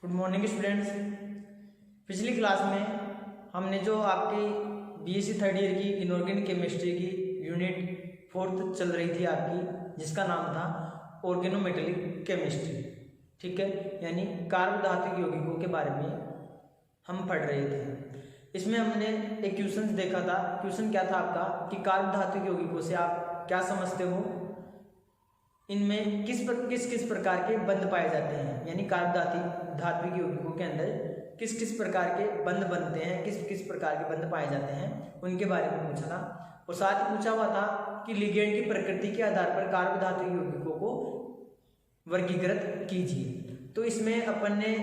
Good morning students. पिछली class में हमने जो आपकी बीएससी थर्ड ईयर की इनऑर्गेनिक केमिस्ट्री की यूनिट 4 चल रही थी आपकी, जिसका नाम था ऑर्गेनोमेटेलिक केमिस्ट्री, ठीक है, यानी कार्बधातुक यौगिकों के बारे में हम पढ़ रहे थे। इसमें हमने एक क्वेश्चन देखा था। क्वेश्चन क्या था आपका कि कार्बधातुक यौगिकों से आप क्या समझते हो, इनमें किस प्रकार के बंध पाए जाते हैं, यानी कार्बधातुक यौगिकों के अंदर किस प्रकार के बंध बनते हैं, किस प्रकार के बंध पाए जाते हैं, उनके बारे में पूछा था। और साथ ही पूछा हुआ था कि लिगेंड की प्रकृति के आधार पर कार्बधातुक यौगिकों को वर्गीकृत कीजिए। तो इसमें अपन ने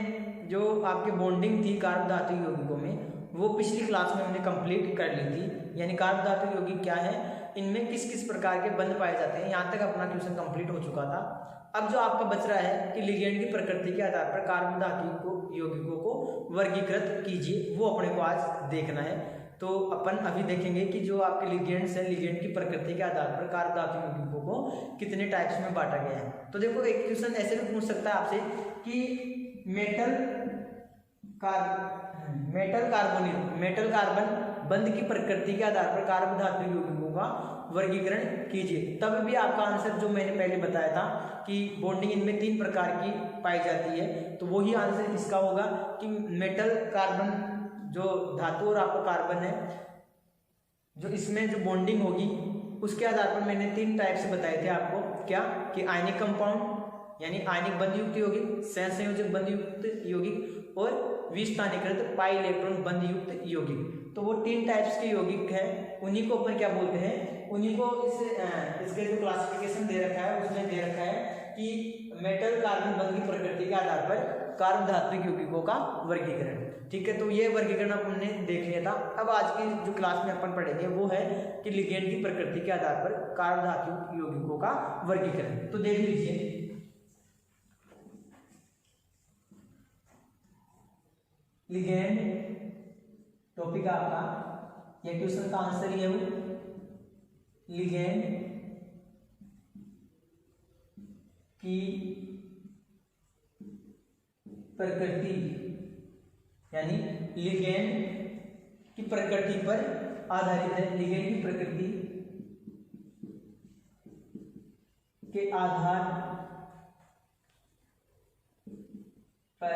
जो आपके बॉन्डिंग थी कार्बधातुक यौगिकों में, वो पिछली क्लास में हमने कंप्लीट कर ली थी, यानी कार्बधातुक यौगिक क्या है, इनमें किस प्रकार के बंध पाए जाते हैं। यहाँ तक अपना क्वेश्चन कंप्लीट हो चुका था। अब जो आपका बच रहा है कि लिगेंड की प्रकृति के आधार पर कार्बधातुक यौगिकों को वर्गीकृत कीजिए, वो अपने को आज देखना है। तो अपन अभी देखेंगे कि जो आपके लिगेंड्स है, लिगेंड की प्रकृति के आधार पर कार्बधातुक यौगिकों को कितने टाइप्स में बांटा गया है। तो देखो, एक क्वेश्चन ऐसे भी पूछ सकता है आपसे कि मेटल कार्बन बंध की प्रकृति के आधार पर कार्बधातुक यौगिकों का वर्गीकरण कीजिए। तब भी आपका आंसर जो मैंने पहले बताया था कि बॉन्डिंग इनमें 3 प्रकार की पाई जाती है, तो वही आंसर इसका होगा कि मेटल कार्बन जो धातु और आपका कार्बन है, जो इसमें जो बॉन्डिंग होगी उसके आधार पर मैंने 3 टाइप से बताए थे आपको। क्या कि आयनिक कंपाउंड यानी आयनिक बंध युक्त यौगिक, सहसंयोजक बंध युक्त यौगिक और विस्थानीकृत पाई इलेक्ट्रॉन बंध युक्त यौगिक। तो वो 3 टाइप्स के यौगिक है, उन्हीं को अपन क्या बोलते हैं, उन्हीं को इसके जो क्लासिफिकेशन दे रखा है उसमें दे रखा है कि मेटल कार्बन बंध की प्रकृति के आधार पर कार्बधातुक यौगिकों का वर्गीकरण, ठीक है। तो ये वर्गीकरण हमने देख लिया था। अब आज की जो क्लास में अपन पढ़ेंगे वो है कि लिगेंड की प्रकृति के आधार पर कार्बधातुक यौगिकों का वर्गीकरण। तो देख लीजिए, लिगेंड टॉपिक आपका, ये क्वेश्चन का आंसर ये हो, लिगेंड की प्रकृति, यानी लिगेंड की प्रकृति पर आधारित है। लिगेंड की प्रकृति के आधार पर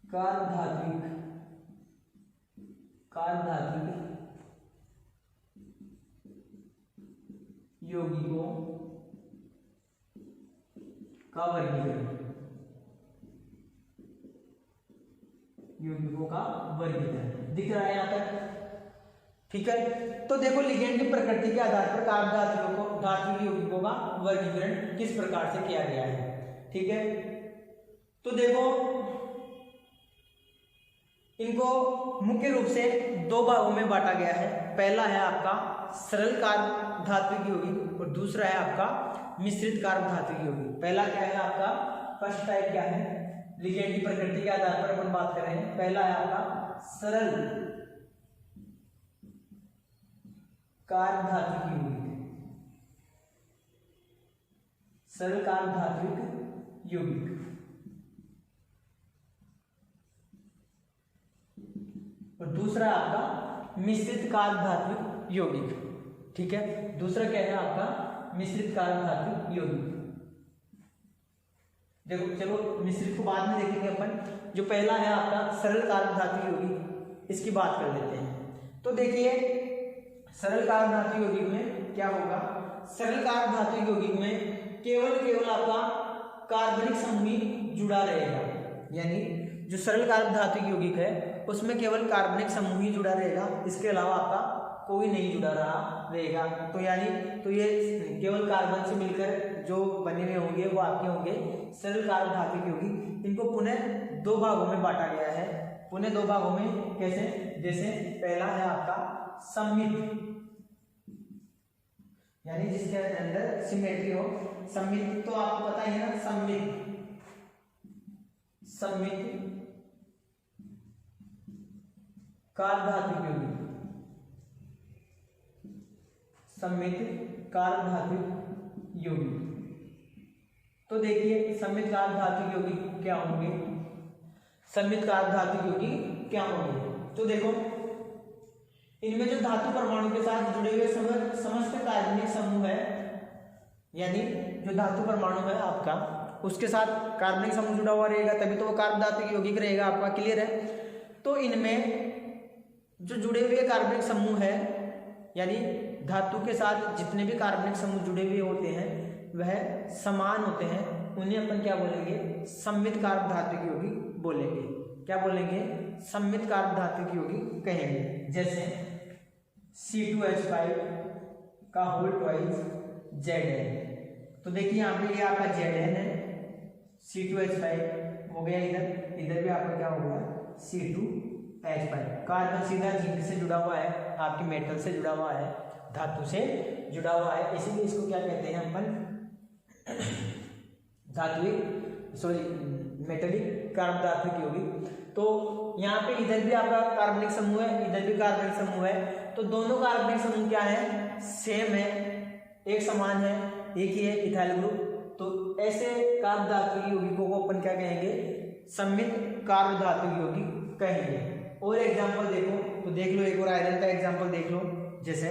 कार्बधातुक यौगिकों का वर्गीकरण, दिख रहा है यहाँ तक, ठीक है। तो देखो, लिगेंड की प्रकृति के आधार पर कार्बधातुक यौगिकों का वर्गीकरण किस प्रकार से किया गया है, ठीक है। तो देखो, इनको मुख्य रूप से 2 भागों में बांटा गया है। पहला है आपका सरल कार्बधातुक यौगिक और दूसरा है आपका मिश्रित कार्बधातुक यौगिक। पहला क्या है आपका, फर्स्ट टाइप क्या है, लिगेंड की प्रकृति के आधार पर अपन बात कर रहे हैं। पहला है आपका सरल कार्बधातुक यौगिक, और दूसरा आपका मिश्रित कार्बधातुक यौगिक, ठीक है। दूसरा क्या है आपका मिश्रित कार्बधातुक यौगिक। देखो, चलो मिश्रित को बाद में देखेंगे अपन। जो पहला है आपका सरल कार्बधातुक यौगिक, इसकी बात कर लेते हैं। तो देखिए, सरल कार्बधातुक यौगिक में क्या होगा, सरल कार्बधातुक यौगिक में केवल आपका कार्बनिक समूह जुड़ा रहेगा, यानी जो सरल कार्बधातुक यौगिक है उसमें केवल कार्बनिक समूह ही जुड़ा रहेगा, इसके अलावा आपका कोई नहीं जुड़ा रहेगा। तो यानी तो ये केवल कार्बन से मिलकर जो बने हुए होंगे वो आपके होंगे सरल कार्बधातुक यौगिक। इनको पुनः 2 भागों में बांटा गया है। पुनः 2 भागों में कैसे, जैसे पहला है आपका सममित, यानी जिसके अंदर सिमेट्री हो। सममित तो आपको पता ही है ना, सममित कार्बधातुक यौगिक, सममित कार्बधातुक यौगिक। तो तो देखिए सममित कारक धातु यौगिक क्या होंगे, सममित कारक धातु यौगिक क्या होंगे। तो देखो इनमें जो धातु परमाणु के साथ जुड़े हुए समस्त कार्बनिक समूह है, यानी जो धातु परमाणु है आपका उसके साथ कार्बनिक समूह जुड़ा हुआ रहेगा, तभी तो वो कार्ब धातु यौगिक रहेगा आपका। क्लियर है। तो इनमें जो जुड़े हुए कार्बनिक समूह है, यानी धातु के साथ जितने भी कार्बनिक समूह जुड़े हुए होते हैं वह समान होते हैं, उन्हें अपन क्या बोलेंगे, सममित कारक धातु यौगिक बोलेंगे। क्या बोलेंगे, सममित कारक धातु यौगिक कहेंगे। जैसे C2H5 का होल ट्वाइस Zn। तो देखिए यहाँ पे ये आपका Zn है, C2H5 हो गया, इधर भी आपका क्या हो गया C2H5। कार्बन सीधा जिंक से जुड़ा हुआ है, आपकी मेटल से जुड़ा हुआ है, धातु से जुड़ा हुआ है, इसीलिए इसको क्या कहते हैं अपन, मेटलिक कार्ब धातु यौगिक। तो यहाँ पे इधर भी आपका कार्बनिक समूह है, इधर भी कार्बनिक समूह है, तो दोनों कार्बनिक समूह क्या है, सेम है, एक समान है, एक ही है इथाइल ग्रुप। तो ऐसे कार्ब धातु यौगिकों को अपन क्या कहेंगे, सममित कार्ब धातु यौगिक कहेंगे। और एग्जांपल देखो तो देख लो, एक और आयरन का एग्जांपल देख लो, जैसे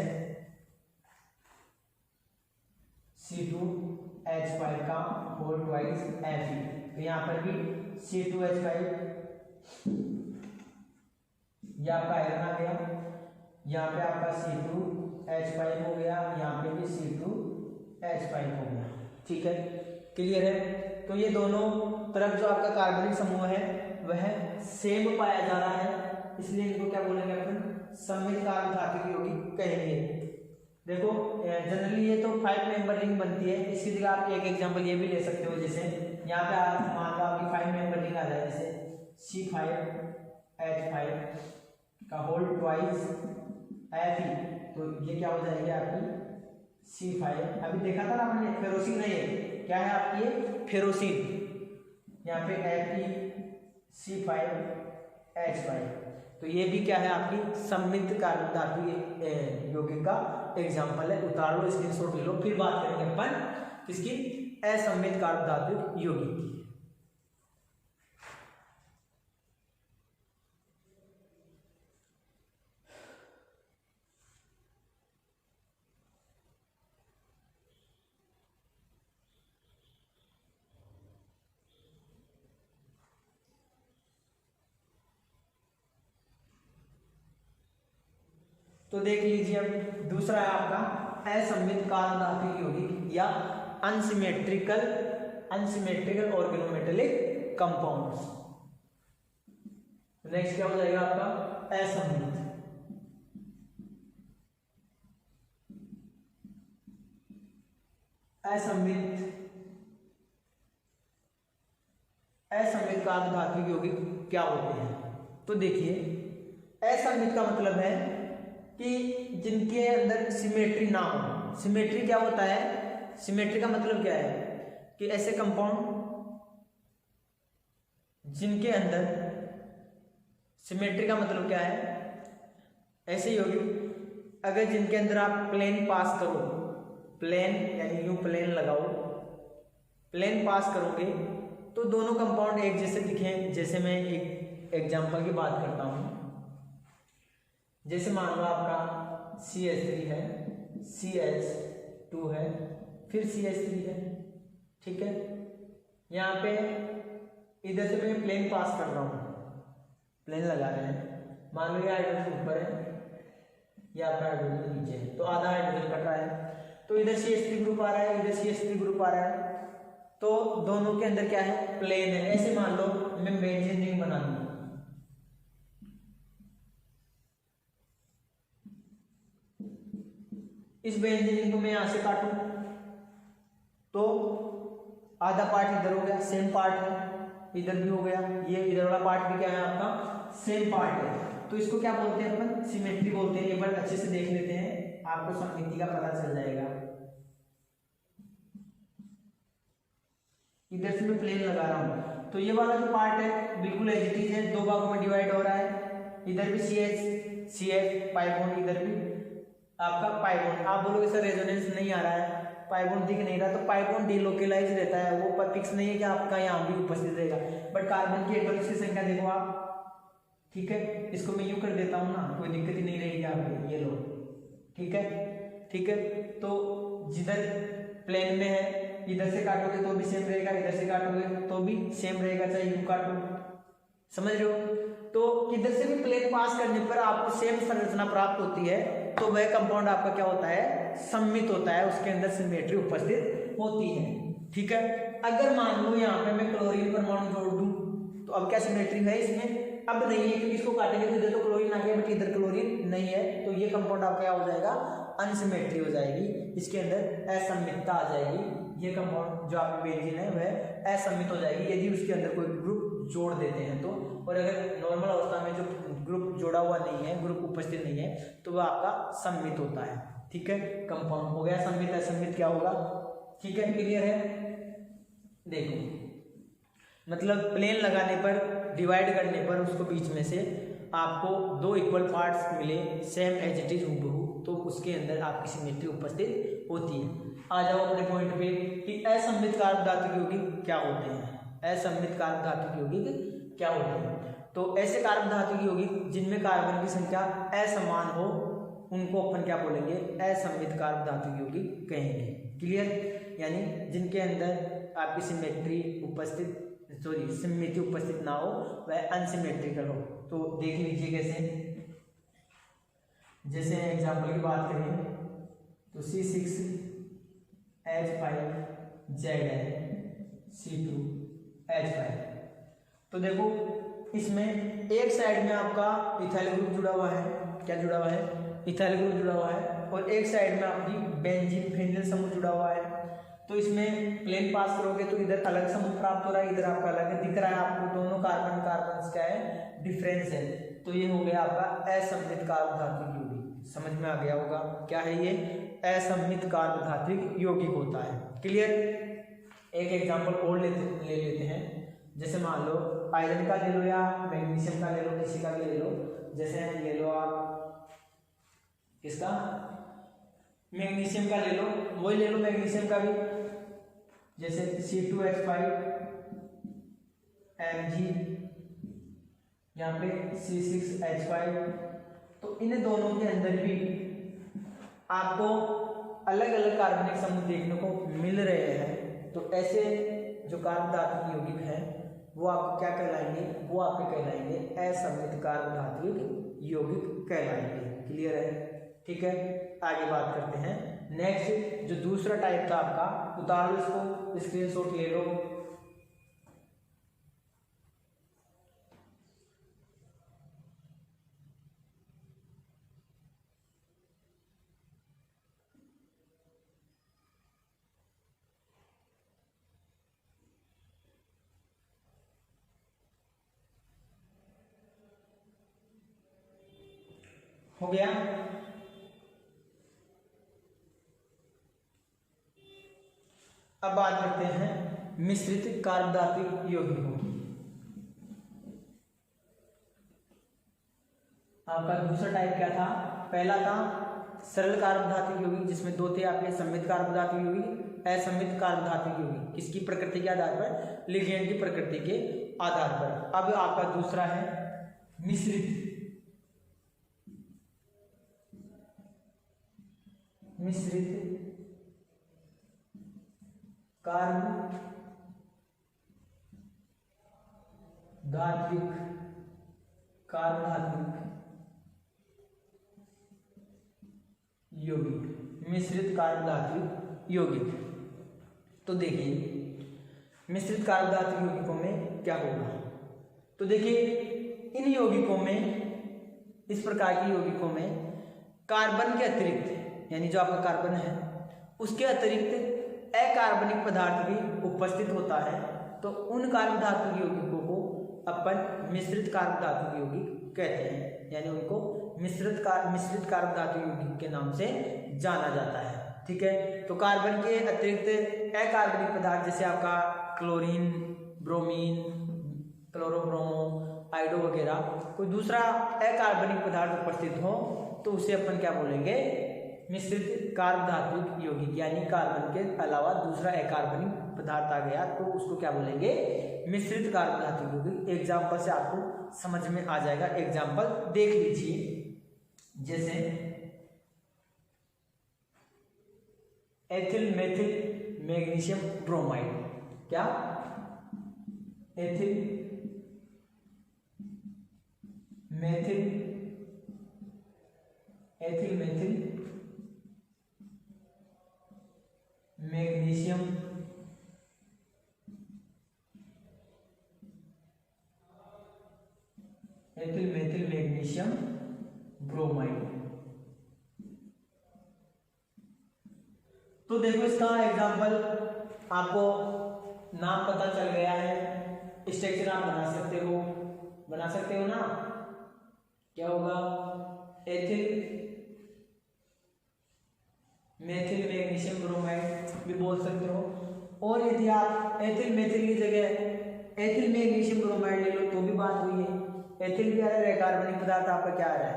C2H5 का होल ट्वाइस Fe। तो यहाँ पर भी C2H5 ये आपका आयरन आ गया, यहाँ पे आपका C2H5 हो गया, यहाँ पे भी C2H5 हो गया। ठीक है, क्लियर है। तो ये दोनों तरफ जो आपका कार्बनिक समूह है वह सेम पाया जा रहा है, इसलिए इनको क्या बोलेंगे अपन, सममित कारक धातु यौगिक कहेंगे। देखो जनरली ये तो 5 मेंबर रिंग बनती है, इसकी जगह आप एक एग्जांपल ये भी ले सकते हो, जैसे यहाँ पे आप मान लो आपकी 5 मेंबर रिंग आ जाए, जैसे C5H5 का होल ट्वाइस Fe। तो ये क्या हो जाएगी आपकी C5, अभी देखा था ना आपने, फेरोसिन है, ये क्या है आपकी, ये फेरोसिन, यहाँ पे FeC5H5। तो ये भी क्या है आपकी सममित कारक धातु यौगिक का एग्जाम्पल है। उतार लो, स्क्रीनशॉट ले लो, फिर बात करेंगे अपन किसकी, असममित कारक धातु यौगिक की। तो देख लीजिए, अब दूसरा है आपका असममित कारक धातु यौगिक या अनसिमेट्रिकल ऑर्गेनोमेटेलिक कंपाउंड्स। नेक्स्ट क्या हो जाएगा आपका, असममित। असममित कारक धातु यौगिक क्या होते हैं। तो देखिए असममित का मतलब है कि जिनके अंदर सिमेट्री ना हो। सिमेट्री क्या होता है, सिमेट्री का मतलब क्या है कि ऐसे कंपाउंड जिनके अंदर, सिमेट्री का मतलब क्या है, ऐसे यौगिक अगर जिनके अंदर आप प्लेन पास करो, प्लेन यानी यूं प्लेन लगाओ, प्लेन पास करोगे तो दोनों कंपाउंड एक जैसे दिखें। जैसे मैं एक एग्जांपल की बात करता हूं, जैसे मान लो आपका CH3 है, CH2 है, फिर CH3 है। ठीक है, यहाँ पे इधर से मैं प्लेन पास कर रहा हूँ, प्लेन लगा रहे हैं, मान लो ये हाइड्रोजन ऊपर है, ये आपका हाइड्रोजन नीचे है, तो आधा हाइड्रोजन कट रहा है, तो इधर CH3 ग्रुप आ रहा है, इधर CH3 ग्रुप आ रहा है, तो दोनों के अंदर क्या है, प्लेन है। ऐसे मान लो मैं बेंजीन रिंग बना लूँ, इस बेंजीन रिंग को मैं यहां से काटूं तो आधा पार्ट इधर हो गया, सेम पार्ट है, इधर भी हो गया, ये इधर वाला पार्ट भी क्या है आपका, सेम पार्ट है। तो इसको क्या बोलते हैं अपन, सिमेट्री बोलते हैं। एक बार अच्छे से देख लेते हैं, आपको सममिति का पता चल जाएगा। इधर से मैं प्लेन लगा रहा हूं, तो ये वाला जो पार्ट है बिल्कुल एज इट इज है, दो भागों में डिवाइड हो रहा है। इधर भी CH पाई बॉन्ड, इधर भी आपका पाई बॉन्ड। आप बोलोगे सर रेजोनेंस नहीं आ रहा है, पाई बॉन्ड दिख नहीं रहा, तो पाई बॉन्ड डिलोकेलाइज रहता है, वो पर फिक्स नहीं है कि आपका यहाँ भी उपस्थित रहेगा। बट कार्बन की एटॉम्स की संख्या देखो आप, ठीक है, इसको मैं यूं कर देता हूँ ना, कोई दिक्कत ही नहीं रहेगी आपको, ये लो, ठीक है, ठीक है। तो जिधर प्लेन में है इधर से काटोगे तो भी सेम रहेगा, इधर से काटोगे तो भी सेम रहेगा, चाहे यूं काटो, समझ रहे हो। तो किधर से भी प्लेन पास करने पर आपको सेम संरचना प्राप्त होती है, तो वह कंपाउंड आपका क्या होता है, सममित होता है, उसके अंदर सिमेट्री उपस्थित होती है, ठीक है। अगर मान लो यहाँ पे मैं क्लोरीन परमाणु जोड़ दूं, तो अब क्या सिमेट्री है इसमें, अब नहीं है, क्योंकि इसको काटेंगे तो इधर तो क्लोरीन आ गया, बट इधर क्लोरीन नहीं है, तो ये कंपाउंड आपका क्या हो जाएगा, अनसिमेट्री हो जाएगी, इसके अंदर असम्मितता आ जाएगी, ये कंपाउंड जो आपकी बेंजीन है वह असम्मित हो जाएगी यदि उसके अंदर कोई ग्रुप जोड़ देते हैं तो। और अगर नॉर्मल अवस्था में जो ग्रुप जोड़ा हुआ नहीं है, ग्रुप उपस्थित नहीं है, तो वह आपका सम्मित होता है, ठीक है, कंपाउंड हो गया सम्मित। असम्मित क्या होगा, ठीक है, क्लियर है। देखो मतलब प्लेन लगाने पर, डिवाइड करने पर उसको बीच में से आपको दो इक्वल पार्ट्स मिले, सेम एज इट इज हूबहू, तो उसके अंदर आपकी सिमेट्री उपस्थित होती है। आ जाओ अपने पॉइंट पे कि असम्मित कार्बन धातु के यौगिक क्या होते हैं। असम्मित कार्बन धातु के यौगिक क्या होते हैं, तो ऐसे कार्बन धातु के यौगिक जिनमें कार्बन की संख्या असमान हो, उनको अपन क्या बोलेंगे, असम्मित कार्बन धातु के यौगिक कहेंगे, क्लियर। यानी जिनके अंदर आपकी सिमेट्री उपस्थित, सॉरी सिमेट्री उपस्थित ना हो, वह अनसिमेट्रिकल हो। तो देख लीजिए कैसे, जैसे एग्जाम्पल की बात करें तो C6H5Zn, तो देखो इसमें एक साइड में आपका इथाइल ग्रुप जुड़ा हुआ है, क्या जुड़ा हुआ है, इथाइल ग्रुप जुड़ा हुआ है, और एक साइड में आपकी बेंजीन फेनिल समूह जुड़ा हुआ है। तो इसमें प्लेन पास करोगे तो इधर अलग समूह प्राप्त हो रहा है, इधर आपका अलग दिख रहा है, आपको दोनों कार्बन कार्बन क्या है, डिफरेंस है। तो ये हो गया आपका असम्मित कार्बन धात्विक यौगिक, समझ में आ गया होगा क्या है ये, असम्मित कार्बन धात्विक यौगिक होता है, क्लियर। एक एग्जांपल और ले लेते हैं, जैसे मान लो आयरन का ले लो या मैग्नीशियम का ले लो, किसी का भी ले लो, जैसे ले लो आप किसका, मैग्नीशियम का ले लो, वही ले लो मैग्नीशियम का भी, जैसे C2H5Mg, यहाँ पे C6H5, तो इन दोनों के अंदर भी आपको अलग अलग कार्बनिक समूह देखने को मिल रहे हैं। तो ऐसे जो कार्बन धात्विक यौगिक हैं वो आपको क्या कहलाएंगे, वो आपके कहलाएंगे असम्मित कार्बन धात्विक यौगिक कहलाएंगे, क्लियर है, ठीक है। आगे बात करते हैं, नेक्स्ट जो दूसरा टाइप था आपका, उतार लो इसको, स्क्रीनशॉट ले लो। हो गया, अब बात करते हैं मिश्रित कार्बन धात्विक यौगिकों की। आपका दूसरा टाइप क्या था, पहला था सरल कार्बन धात्विक यौगिक, जिसमें दो थे आपके, सम्मित कार्बन धात्विक यौगिक, असम्मित कार्बन धात्विक यौगिक, किसकी प्रकृति के आधार पर, लिगेंड की प्रकृति के आधार पर। अब आपका दूसरा है मिश्रित कार्बन धात्विक यौगिक, मिश्रित कार्बन धात्विक यौगिक। तो देखिए मिश्रित कार्बन धात्विक यौगिकों में क्या होगा, तो देखिए इन यौगिकों में, इस प्रकार के यौगिकों में कार्बन के अतिरिक्त, यानी जो आपका कार्बन है उसके अतिरिक्त अकार्बनिक पदार्थ भी उपस्थित होता है। तो उन कार्बन धात्विक यौगिकों को अपन मिश्रित कार्बन धात्विक यौगिक कहते हैं, यानी उनको मिश्रित कार्बन धात्विक यौगिक के नाम से जाना जाता है, ठीक है। तो कार्बन के अतिरिक्त अकार्बनिक पदार्थ जैसे आपका क्लोरीन, ब्रोमीन, क्लोरोब्रोमो, आयोडो वगैरह, कोई दूसरा अकार्बनिक पदार्थ उपस्थित हो तो उसे अपन क्या बोलेंगे, मिश्रित कार्बधात्विक यौगिक, यानी कार्बन के अलावा दूसरा अकार्बनिक पदार्थ आ गया तो उसको क्या बोलेंगे, मिश्रित कार्बधात्विक यौगिक। एग्जाम्पल से आपको समझ में आ जाएगा, एग्जाम्पल देख लीजिए। जैसे एथिल मेथिल मैग्नीशियम ब्रोमाइड, क्या एथिल मेथिल मैग्नीशियम ब्रोमाइड। तो देखो इसका एग्जाम्पल आपको नाम पता चल गया है, स्ट्रक्चर आप बना सकते हो ना। क्या होगा, एथिल मेथिल मैग्नीशियम ब्रोमाइड भी बोल सकते हो। और यदि आप एथिल मेथिल की जगह एथिल मैग्नीशियम ब्रोमाइड ले लो तो भी बात हुई है। एथिल भी आ रहा है, कार्बनिक पदार्थ आपका क्या आ रहा है,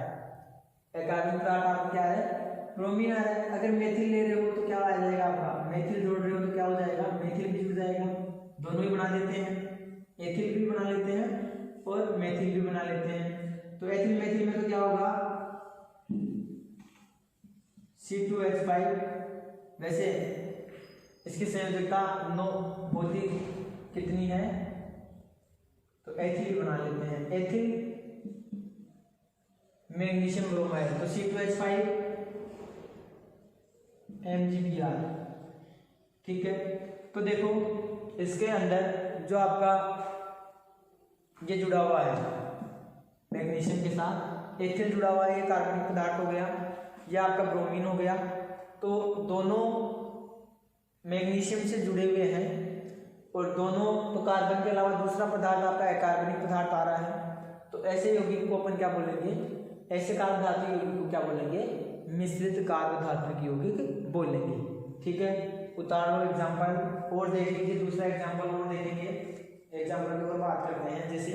कार्बनिक पदार्थ आपका क्या आ रहा है, ब्रोमीन आ रहा है। अगर मेथिल ले रहे हो तो क्या आ जाएगा आपका, मेथिल जोड़ रहे हो तो क्या हो जाएगा, मेथिल भी जुड़ जाएगा। दोनों ही बना देते हैं, एथिल भी बना लेते हैं और मेथिल भी बना लेते हैं। तो एथिल मेथिल में तो क्या होगा, C2H5। वैसे इसकी संयोजकता 9 होती कितनी है, तो एथिल बना लेते हैं, एथिल मैग्नीशियम ब्रोमाइड, तो C2H5 MgBr। ठीक है, तो देखो इसके अंदर जो आपका ये जुड़ा हुआ है मैग्नीशियम के साथ, एथिल जुड़ा हुआ है, ये कार्बनिक पदार्थ हो गया, ये आपका ब्रोमीन हो गया। तो दोनों मैग्नीशियम से जुड़े हुए हैं और दोनों तो कार्बन के अलावा दूसरा पदार्थ आपका अकार्बनिक पदार्थ आ रहा है। तो ऐसे यौगिक को अपन क्या बोलेंगे, ऐसे कार्बधात्विक यौगिक को क्या बोलेंगे, मिश्रित कार्बधात्विक यौगिक बोलेंगे। ठीक है, उतार लो एग्जाम्पल और देख लीजिए, दूसरा एग्जाम्पल और देखेंगे, एग्जाम्पल के ऊपर बात करते हैं। जैसे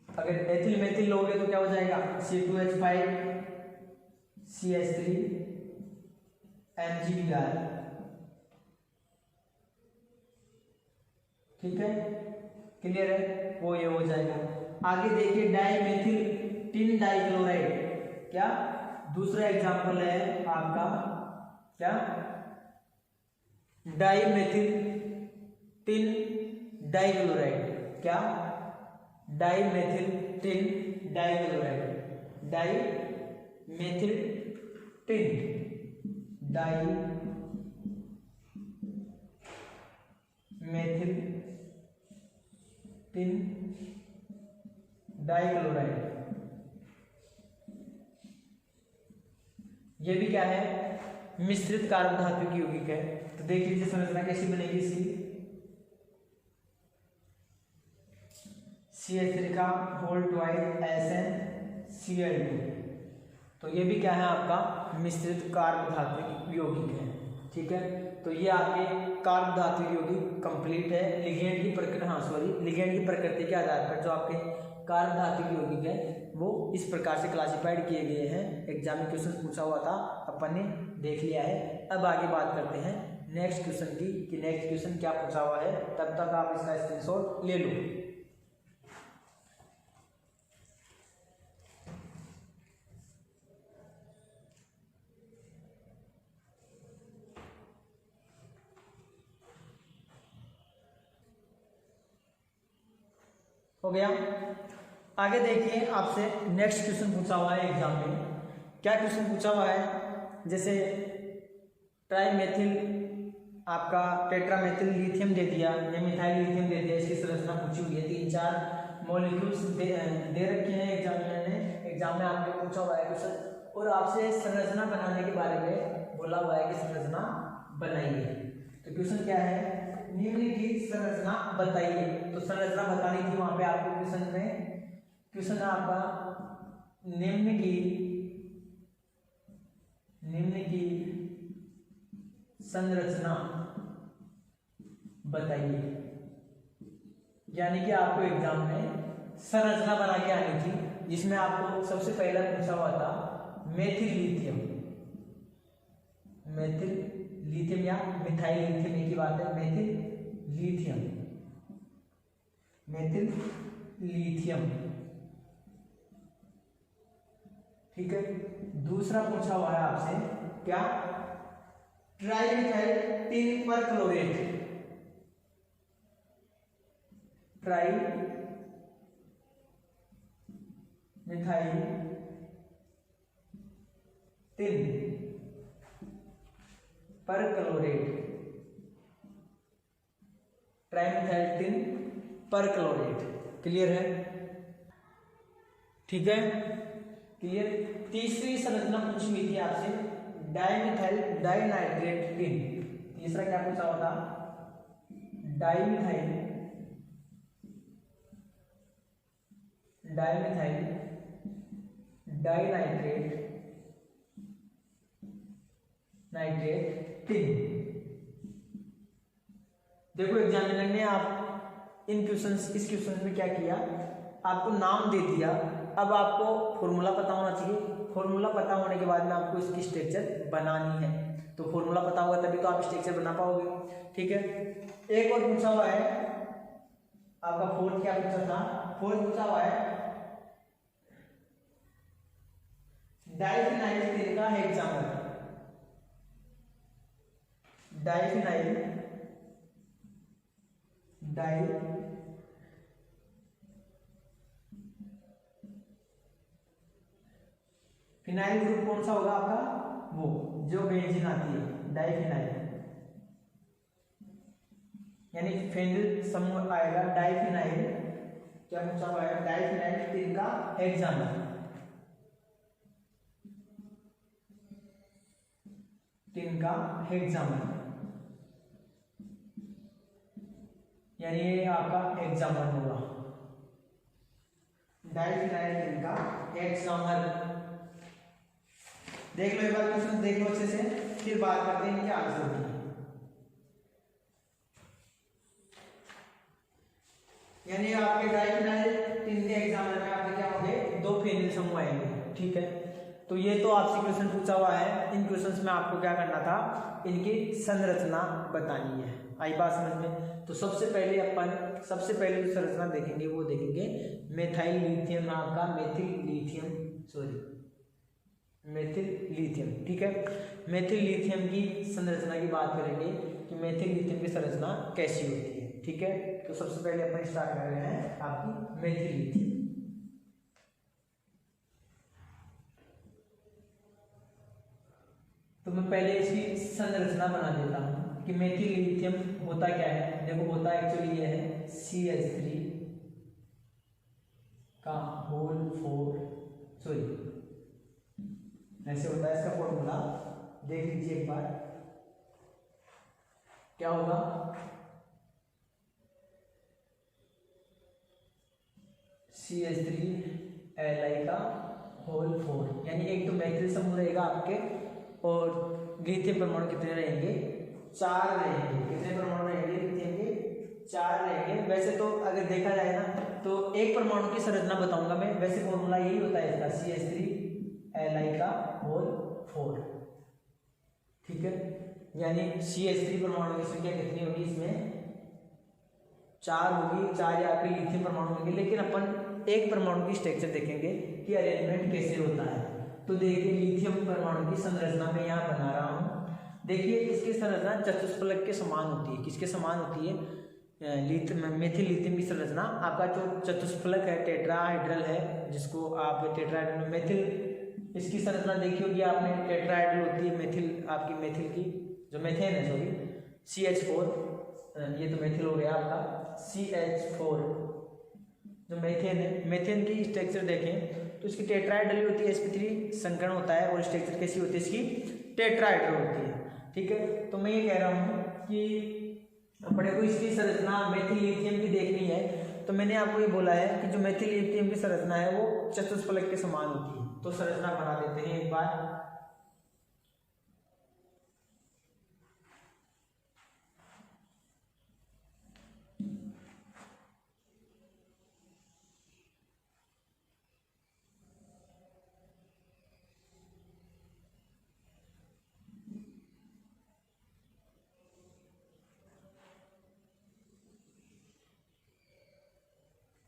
अगर एथिल मेथिल लोगे तो क्या हो जाएगा, C2H5 CH3 MgBr। ठीक है, क्लियर है, वो ये हो जाएगा। आगे देखिए डाइमेथिल टिन डाइक्लोराइड, क्या दूसरा एग्जाम्पल है आपका, क्या डाइमेथिल टिन डाइक्लोराइड, क्या dimethyl tin dichloride, dimethyl tin dichloride, ये भी क्या है, मिश्रित कार्बधात्विक यौगिक है। तो देख लीजिए संरचना कैसी बनेगी इसकी, CH3 का होल ट्वाइस SnCl2। तो ये भी क्या है आपका मिश्रित कार्बधात्विक यौगिक है। ठीक है, तो ये आपके कार्बधात्विक यौगिक कंप्लीट है। लिगेंड की प्रकृति, लिगेंड की प्रकृति के आधार पर जो आपके कार्बधात्विक यौगिक है वो इस प्रकार से क्लासिफाइड किए गए हैं। एग्जाम में क्वेश्चन पूछा हुआ था, अपन ने देख लिया है। अब आगे बात करते हैं नेक्स्ट क्वेश्चन की, कि नेक्स्ट क्वेश्चन क्या पूछा हुआ है। तब तक आप इसका स्क्रीनशॉट ले लो। हो गया, आगे देखिए आपसे नेक्स्ट क्वेश्चन पूछा हुआ है एग्जाम में। क्या क्वेश्चन पूछा हुआ है, जैसे ट्राइमेथिल आपका टेट्रामेथिल लिथियम दे दिया या मिथाइल लिथियम दे दिया, इसकी संरचना पूछी हुई है। 3-4 मॉलिक्यूल्स दे रखे हैं एग्जामिनर ने, एग्जाम में आपने पूछा हुआ है क्वेश्चन, और आपसे संरचना बनाने के बारे में बोला हुआ है कि संरचना बनाइए। तो क्वेश्चन क्या है, निम्नलिखित संरचना बताइए। तो संरचना बतानी थी वहां पे आपको क्वेश्चन में, क्वेश्चन है आपका निम्न की संरचना बताइए, यानी कि आपको एग्जाम में संरचना बना के आनी थी, जिसमें आपको सबसे पहला पूछा हुआ था मेथिल लिथियम, मेथिल लिथियम या मिथाइल लिथियम एक ही बात है, मेथिल लिथियम, मेथिल लिथियम। ठीक है, दूसरा पूछा हुआ है आपसे क्या, trimethyl tin perchlorate, tri methyl tin perchlorate, trimethyl tin perchlorate. Clear है? ठीक है, क्लियर। तीसरी संरचना पूछी हुई थी आपसे, डाइमिथाइल डाइनाइट्रेट टिन। तीसरा क्या पूछा होता, dimethyl dimethyl dinitrate nitrate tin. देखो एग्जामिनर ने आप इन क्वेश्चंस, इस क्वेश्चन में क्या किया, आपको नाम दे दिया, अब आपको फॉर्मूला पता होना चाहिए। फॉर्मूला पता होने के बाद में आपको इसकी स्ट्रक्चर बनानी है, तो फॉर्मूला पता होगा तभी तो आप स्ट्रक्चर बना पाओगे। ठीक है, एक और पूछा हुआ है आपका, फोर्थ क्या पूछा था, फोर्थ पूछा हुआ है डाइफिनाइल टिन का हेक्सामर, डाइफिनाइल फिनाइल ग्रुप कौन सा होगा आपका, वो जो बेंजीन आती है, डाइफिनाइल, यानी फेनिल समूह आएगा डाइफिनाइल। क्या पूछा हुआ है, डाइफिनाइल टिन का हेक्सामर, टिन का हेक्सामर, यानी ये आपका हेक्सामर होगा, डाइफिनाइल टिन का हेक्सामर। देख लो एक बार क्वेश्चन, देख लो अच्छे से, फिर बात करते हैं इनके आंसर की। यानी आपके डाइफिनाइल टिन के हेक्सामर में आपके क्या होंगे, दो फेनिल समूह आएंगे। ठीक है, तो ये तो आपसे क्वेश्चन पूछा हुआ है, इन क्वेश्चंस में आपको क्या करना था, इनकी संरचना बतानी है। आई बात समझ में? तो सबसे पहले जो संरचना देखेंगे वो देखेंगे मेथाइल लिथियम नाम का, मेथिल लिथियम। ठीक है, मेथिल लिथियम की संरचना की बात करेंगे कि मेथिल लिथियम की संरचना कैसी होती है। ठीक है, तो सबसे पहले अपन स्टार्ट कर रहे हैं आपकी मेथिल लिथियम। तो मैं पहले इसकी संरचना बना देता हूं कि मेथिल लिथियम होता क्या है। देखो होता एक्चुअली ये है CH3 का होल 4, सॉरी ऐसे होता है, इसका फॉर्मूला देख लीजिए एक बार, क्या होगा, CH3Li का होल 4, यानी एक तो मेथिल समूह रहेगा आपके, और लिथियम परमाणु कितने रहेंगे, 4 रहेंगे। कितने परमाणु रहेंगे लिथियम के, 4 रहेंगे। वैसे तो अगर देखा जाए ना तो एक परमाणु की संरचना बताऊंगा मैं, वैसे फॉर्मूला यही होता है इसका, CH3Li का होल 4। ठीक है, यानी CH3 परमाणु की संख्या कितनी होगी, इसमें 4 होगी, 4 या आपके लिथियम परमाणु होंगे। लेकिन अपन एक परमाणु की स्ट्रक्चर देखेंगे कि अरेंजमेंट कैसे होता है। तो देखिए लिथियम परमाणु की संरचना में यहाँ बना रहा हूँ। देखिए इसकी संरचना चतुष्फलक के समान होती है। किसके समान होती है, मेथिल लिथियम की संरचना आपका जो चतुष्फलक है, टेट्राहाइड्रल है, जिसको आप टेट्राहाइड्रल, मेथिल इसकी संरचना देखी होगी आपने, टेट्राहाइड्रल होती है मेथिल, आपकी मेथिल की जो मेथेन है, सॉरी CH4, ये तो मेथिल हो गया आपका CH4 जो मेथेन है। मेथेन की स्ट्रक्चर देखें तो इसकी टेट्राहाइड्रल होती है, sp3 संकरण होता है, और स्ट्रक्चर कैसी होती है इसकी, टेट्राहाइड्रल होती है। ठीक है, तो मैं ये कह रहा हूँ कि अपने को इसकी संरचना मेथिल लिथियम की देखनी है, तो मैंने आपको ये बोला है कि जो मेथिल लिथियम की संरचना है वो चतुष्फलक के समान होती है। तो संरचना बना देते हैं एक बार।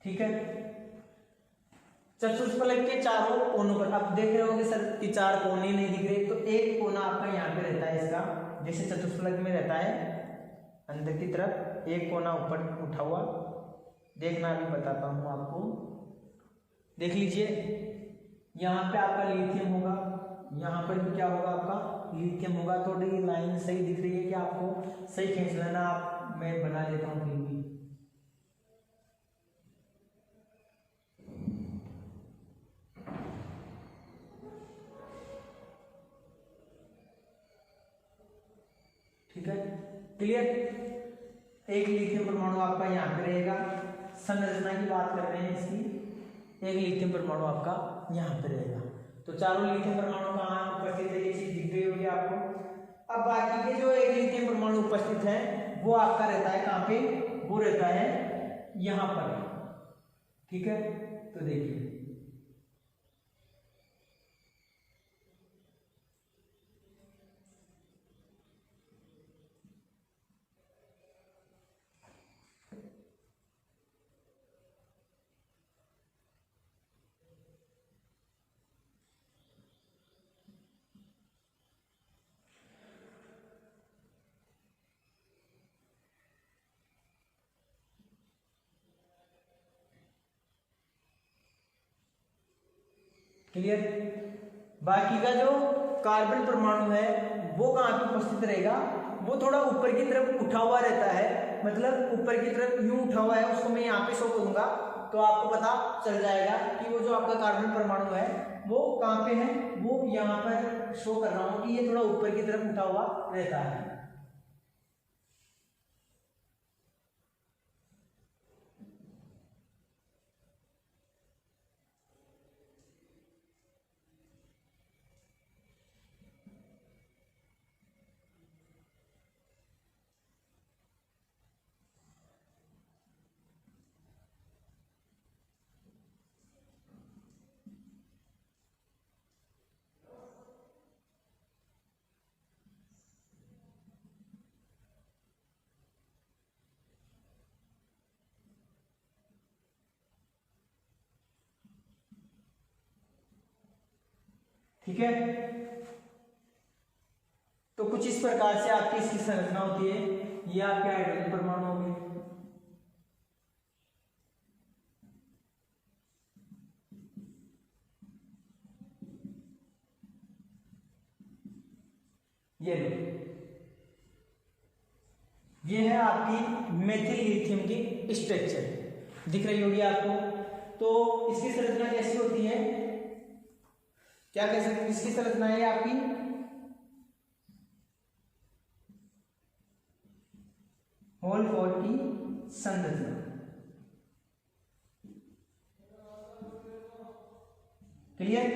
ठीक है। चतुष्फलक के चारों कोनों पर, अब देख रहे होंगे सर कि चार कोने नहीं दिख रहे, तो एक कोना आपका यहाँ पे रहता है इसका, जैसे चतुष्फलक में रहता है अंदर की तरफ एक कोना ऊपर उठा हुआ, देखना अभी बताता हूँ आपको। देख लीजिए, यहाँ पे आपका लिथियम होगा, यहाँ पर भी क्या होगा आपका लिथियम होगा। थोड़ी लाइन सही दिख रही है कि आपको सही खींच लेना, आप मैं बना देता हूँ फिर भी। ठीक है, क्लियर। एक लिथियम परमाणु आपका यहाँ पे रहेगा, संरचना की बात कर रहे हैं इसकी, एक लिथियम परमाणु आपका यहाँ पे रहेगा। तो चारों लिथियम परमाणु कहाँ उपस्थित है, ये चीज दिख गई होगी आपको। अब बाकी के जो एक लिथियम परमाणु उपस्थित है वो आपका रहता है कहाँ पे, वो रहता है यहाँ पर। ठीक है, तो देखिए क्लियर। बाकी का जो कार्बन परमाणु है वो कहाँ पे उपस्थित रहेगा, वो थोड़ा ऊपर की तरफ उठा हुआ रहता है, मतलब ऊपर की तरफ यूं उठा हुआ है, उसको मैं यहाँ पे शो करूंगा तो आपको पता चल जाएगा कि वो जो आपका कार्बन परमाणु है वो कहाँ पे है, वो यहाँ पर शो कर रहा हूँ कि ये थोड़ा ऊपर की तरफ उठा हुआ रहता है। ठीक है, तो कुछ इस प्रकार से आपकी इसकी संरचना होती है। ये आपके हाइड्रोजन परमाणु हो गए, ये है आपकी मेथिल लिथियम की स्ट्रक्चर, दिख रही होगी आपको। तो इसकी संरचना कैसी होती है, क्या कह सकते हैं, इसकी संरचना है आपकी होल फोर की संरचना। क्लियर।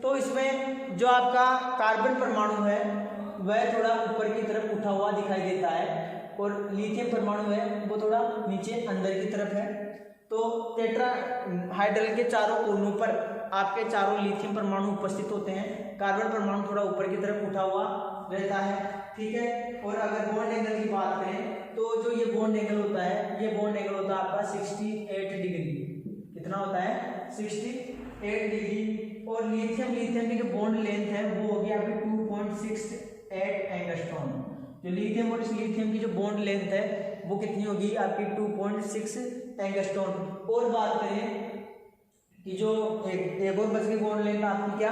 तो इसमें जो आपका कार्बन परमाणु है वह थोड़ा ऊपर की तरफ उठा हुआ दिखाई देता है और लिथियम परमाणु है वो थोड़ा नीचे अंदर की तरफ है। तो टेट्रा हाइड्रल के चारों कोनों पर आपके चारों लिथियम परमाणु उपस्थित होते हैं, कार्बन परमाणु थोड़ा ऊपर की तरफ उठा हुआ रहता है। ठीक है, और अगर बॉन्ड एंगल की बात करें तो जो ये बॉन्ड एंगल होता है, ये बॉन्ड एंगल होता है आपका 68 डिग्री। कितना होता है, 68 डिग्री। और लिथियम की जो बॉन्ड लेंथ है वो होगी आपकी 2.68 एंगस्ट्रॉम। जो लिथियम और इस लिथियम की जो बॉन्ड लेंथ है वो कितनी होगी आपकी 2.6 एंगस्ट्रॉम। और बात करें कि जो एक और बच गई बॉन्ड लेंथ आपकी, क्या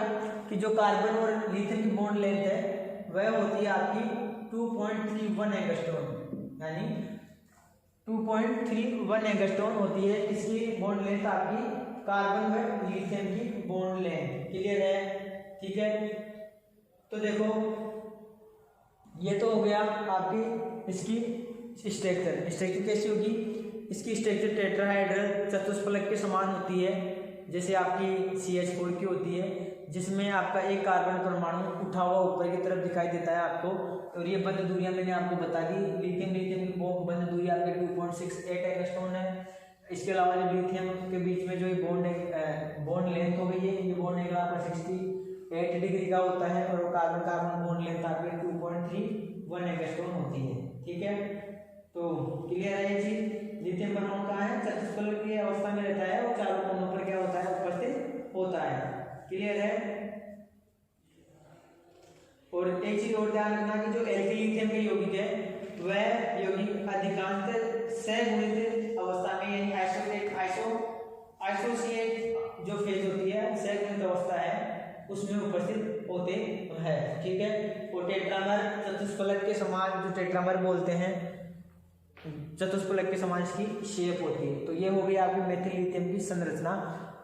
कि जो कार्बन और लिथियम की बॉन्ड लेंथ है वह होती है आपकी 2.31 एंगस्ट्रॉम, यानी 2.31 एंगस्ट्रॉम होती है इसकी बॉन्ड लेंथ आपकी कार्बन व लिथियम की बॉन्ड लेंथ। क्लियर है, ठीक है। तो देखो ये तो हो गया आपकी इसकी स्ट्रक्चर कैसी होगी, इसकी स्ट्रक्चर टेट्राहाइड्रल चतुष्फलक के समान होती है, जैसे आपकी CH4 की होती है, जिसमें आपका एक कार्बन परमाणु उठा हुआ ऊपर की तरफ दिखाई देता है आपको। और ये बंद दूरियां मैंने आपको बता दी, लिथियम की बंद दूरी आपके 2.68 एंगस्ट्रॉम है। इसके अलावा जो लिथियम के बीच में जो ये बॉन्ड लेंथ हो गई है, ये बॉन्ड एंगल आपका 68 डिग्री का होता है और कार्बन बॉन्ड लेंथ आपकी 2.31 एंगस्ट्रॉम होती है। ठीक है, तो क्लियर है ये चीज। लिथियम परमाणु कहाँ है, चतुष्फलक की अवस्था में रहता है और चारों कोनों पर क्या होता है, उपस्थित होता है। क्लियर है। और एक चीज और ध्यान रखना कि जो एल्किल लिथियम के यौगिक है वह यौगिक अधिकांशतः सगुणित अवस्था में यानी आइसोसिएट जो फेज होती है सगुणित अवस्था है उसमें उपस्थित होते हैं। ठीक है। और टेट्रामर चतुष्फलक के समान, जो टेट्रामर बोलते हैं चतुष्फलक के समान इसकी शेप होती है। तो ये हो गई आपकी मेथिल लिथियम की संरचना।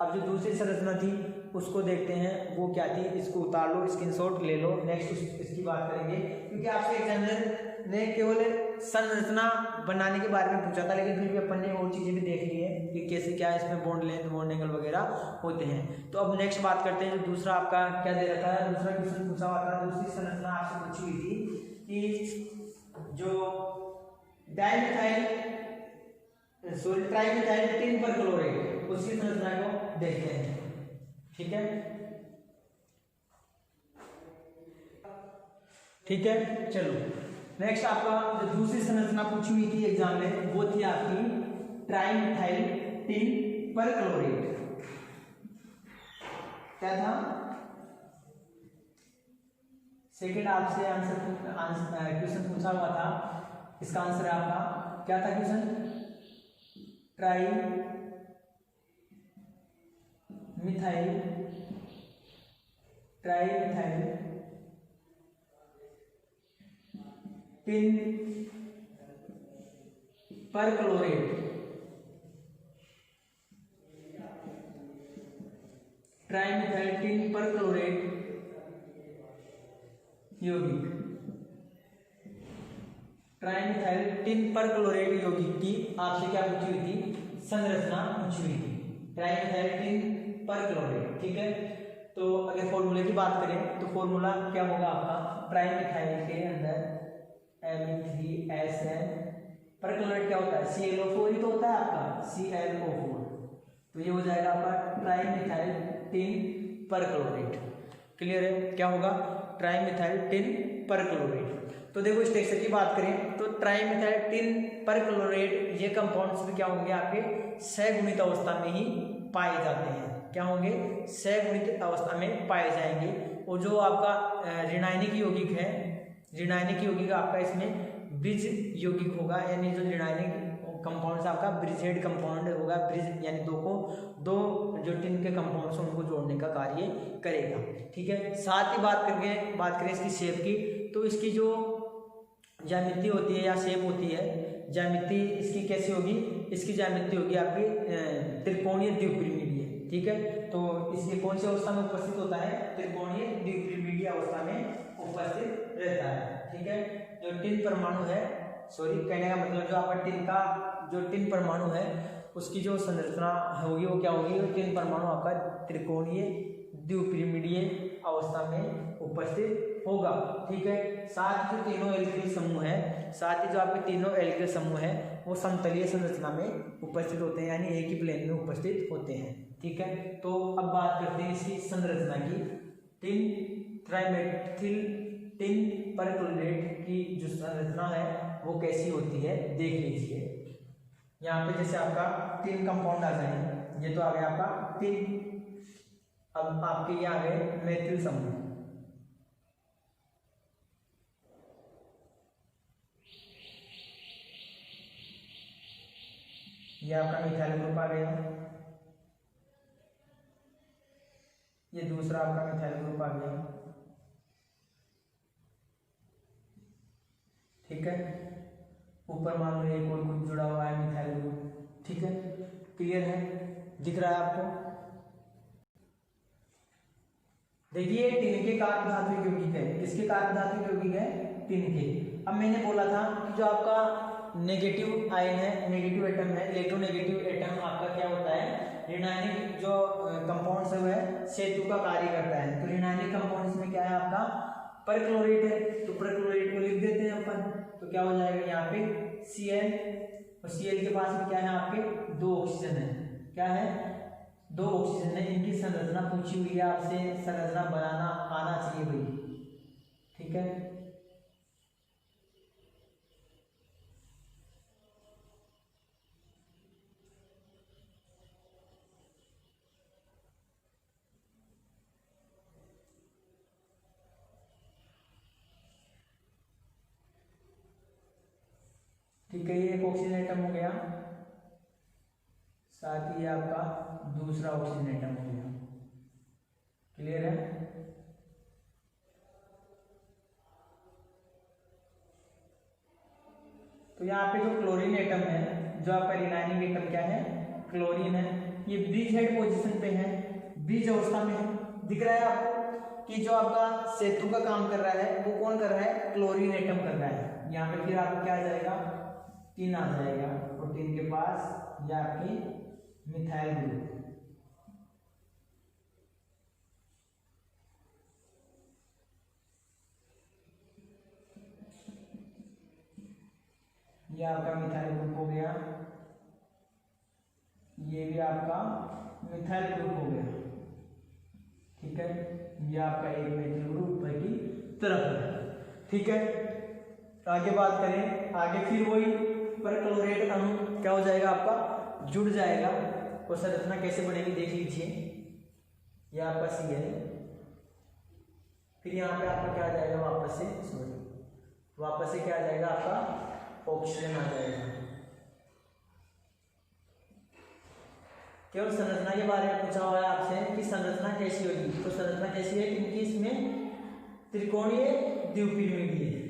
अब जो दूसरी संरचना थी उसको देखते हैं, वो क्या थी, इसको उतार लो, स्क्रीनशॉट ले लो, नेक्स्ट इसकी बात करेंगे। क्योंकि आपसे एग्जामिनर ने केवल संरचना बनाने के बारे में पूछा था, लेकिन फिर भी अपन ने और चीज़ें भी देख ली है कि कैसे क्या इसमें बॉन्ड लेंथ, बॉन्ड एंगल वगैरह होते हैं। तो अब नेक्स्ट बात करते हैं, जो दूसरा आपका क्या दे रखा है, दूसरा क्वेश्चन पूछा हुआ था, दूसरी संरचना आपसे पूछी हुई थी कि जो ट्राइमिथाइल टिन परक्लोरेट उसकी संरचना को देखते हैं। ठीक है, ठीक है। चलो नेक्स्ट आपका जो दूसरी संरचना पूछी हुई थी एग्जाम में वो थी आपकी ट्राइमिथाइल टिन परक्लोरेट। क्या था, सेकेंड आपसे क्वेश्चन पूछा हुआ था, इसका आंसर है आपका क्या था question, trimethyl tin perchlorate, trimethyl tin perchlorate यौगिक, ट्राइमिथाइल टिन परक्लोरेट यौगिक की आपसे क्या पूछी हुई थी, संरचना पूछी हुई थी, ट्राइमिथाइल टिन परक्लोरेट। ठीक है। तो अगर फॉर्मूले की बात करें तो फॉर्मूला क्या होगा आपका, ट्राइमिथाइल के अंदर Me3SN परक्लोरेट क्या होता है, ClO4 ही तो होता है आपका, ClO4। तो ये हो जाएगा आपका ट्राइमिथाइल टिन परक्लोरेट। क्लियर है, क्या होगा, ट्राइमिथाइल टिन परक्लोरेट। तो देखो स्ट्रक्चर की बात करें तो ट्राइमिथाइल टिन परक्लोरेट ये कंपाउंड्स भी क्या होंगे आपके सगुणित अवस्था में ही पाए जाते हैं। क्या होंगे, सगुणित अवस्था में पाए जाएंगे। और जो आपका ऋणायनिक यौगिक है, ऋणायनिक यौगिक आपका इसमें ब्रिज यौगिक होगा, यानी जो ऋणायनिक कंपाउंड आपका ब्रिजेड कंपाउंड होगा, ब्रिज यानी दो जो टिन के कंपाउंड्स उनको जोड़ने का कार्य करेगा। ठीक है। साथ ही बात करें इसकी शेप की, तो इसकी जो ज्यामिति होती है या शेप होती है, ज्यामिति इसकी कैसी होगी, इसकी ज्यामिति होगी आपकी त्रिकोणीय द्विपिरामिडीय। ठीक है। तो इसकी कौन सी अवस्था में उपस्थित होता है, त्रिकोणीय द्विपिरामिडीय अवस्था में उपस्थित रहता है। ठीक है। जो टिन परमाणु है, सॉरी कहने का मतलब जो आपका टिन का जो टिन परमाणु है उसकी जो संरचना होगी वो क्या होगी, वो टिन परमाणु आपका त्रिकोणीय द्विपिरामिडीय अवस्था में उपस्थित होगा। ठीक है। साथ ही जो तीनों एल्किल समूह है, साथ ही जो आपके तीनों एल्किल समूह है वो समतलीय संरचना में उपस्थित होते हैं, यानी एक ही प्लेन में उपस्थित होते हैं। ठीक है। तो अब बात करते हैं इसकी संरचना की। ट्राइमेथिल टिन परक्लोरेट की जो संरचना है वो कैसी होती है देख लीजिए। यहाँ पे जैसे आपका तीन कंपाउंड आ गए, ये तो आ गया आपका तीन, अब आपके ये आ गए मेथिल समूह, ये आपका मिथाइल ग्रुप आ गया, ये दूसरा आपका मिथाइल ग्रुप आ गया। ठीक है। ऊपर मान लो एक और ग्रुप जुड़ा हुआ है मिथाइल ग्रुप। ठीक है, क्लियर है, दिख रहा है आपको। देखिए टिन के कार्बन धातु यौगिक है, किसके कार्बन धातु यौगिक है, टिन के। अब मैंने बोला था कि जो आपका नेगेटिव आयन है, नेगेटिव एटम है, इलेक्ट्रोनेगेटिव एटम आपका क्या होता है, ऋणायनिक जो कंपाउंड्स है वह सेतु का कार्य करता है। तो ऋणायनिक कंपाउंड इसमें क्या है आपका परक्लोरेट है, तो परक्लोरेट को लिख देते हैं अपन, तो क्या हो जाएगा यहाँ पे Cl, और Cl के पास में क्या है आपके दो ऑक्सीजन है, क्या है दो ऑक्सीजन है। इनकी संरचना पूछी हुई है आपसे, संरचना बनाना आना चाहिए भाई। ठीक है, ठीक है, ये एक ऑक्सीजन एटम हो गया, साथ ही आपका दूसरा ऑक्सीजन एटम हो गया। क्लियर है? तो यहाँ पे जो क्लोरीन एटम है, जो आपका रिनाइनिंग एटम क्या है, क्लोरीन है, ये ब्रिज हेड पोजीशन पे है, ब्रिज अवस्था में है। दिख रहा है आपको कि जो आपका सेतु का काम कर रहा है वो कौन कर रहा है, क्लोरीन एटम कर रहा है। यहाँ पे फिर आपको क्या आ जाएगा, टिन आ जाएगा, और टिन के पास ये आपकी मिथाइल ग्रुप, ये आपका मिथाइल ग्रुप हो गया, ये भी आपका मिथाइल ग्रुप हो गया। ठीक है, ये आपका एक मिथाइल ग्रुप ऊपर की तरफ है। ठीक है, आगे बात करें, आगे फिर वही परक्लोरेट अणु क्या हो जाएगा, आपका जुड़ जाएगा। और संरचना कैसे बनेगी देख लीजिए, ये आपका सी है, फिर यहाँ पे आपका क्या आ जाएगा, वापस से क्या आ जाएगा, आपका ऑक्सीजन आ जाएगा। केवल संरचना के बारे में पूछा हुआ है आपसे कि संरचना कैसी होगी, तो संरचना कैसी है, क्योंकि इसमें त्रिकोणीय द्विपिरिमिडीय है।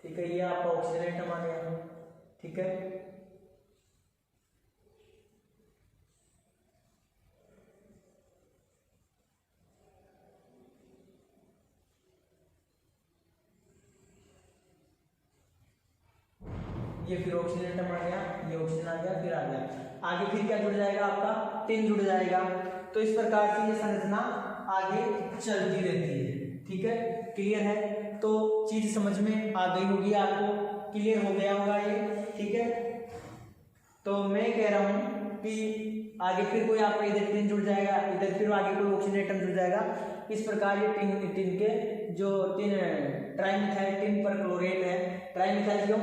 ठीक है, ये आपका ऑक्सीजन एटम आ गया। ठीक है, ये फिर ऑक्सीजन एटम आ गया, ये ऑक्सीजन आ गया, फिर आ गया। आगे फिर क्या जुड़ जाएगा, आपका टिन जुड़ जाएगा। तो इस प्रकार से ये संरचना आगे चलती रहती है। ठीक है, क्लियर है? तो चीज समझ में आ गई होगी आपको, क्लियर हो गया होगा ये। ठीक है, तो मैं कह रहा हूं कि आगे फिर कोई आपका इधर टिन जुड़ जाएगा, इधर फिर आगे कोई ऑक्सीजन एटम जुड़ जाएगा। इस प्रकार ये टिन के जो तीन ट्राइमिथाइल टिन पर क्लोरेट है, ट्राइमिथाइल क्यों,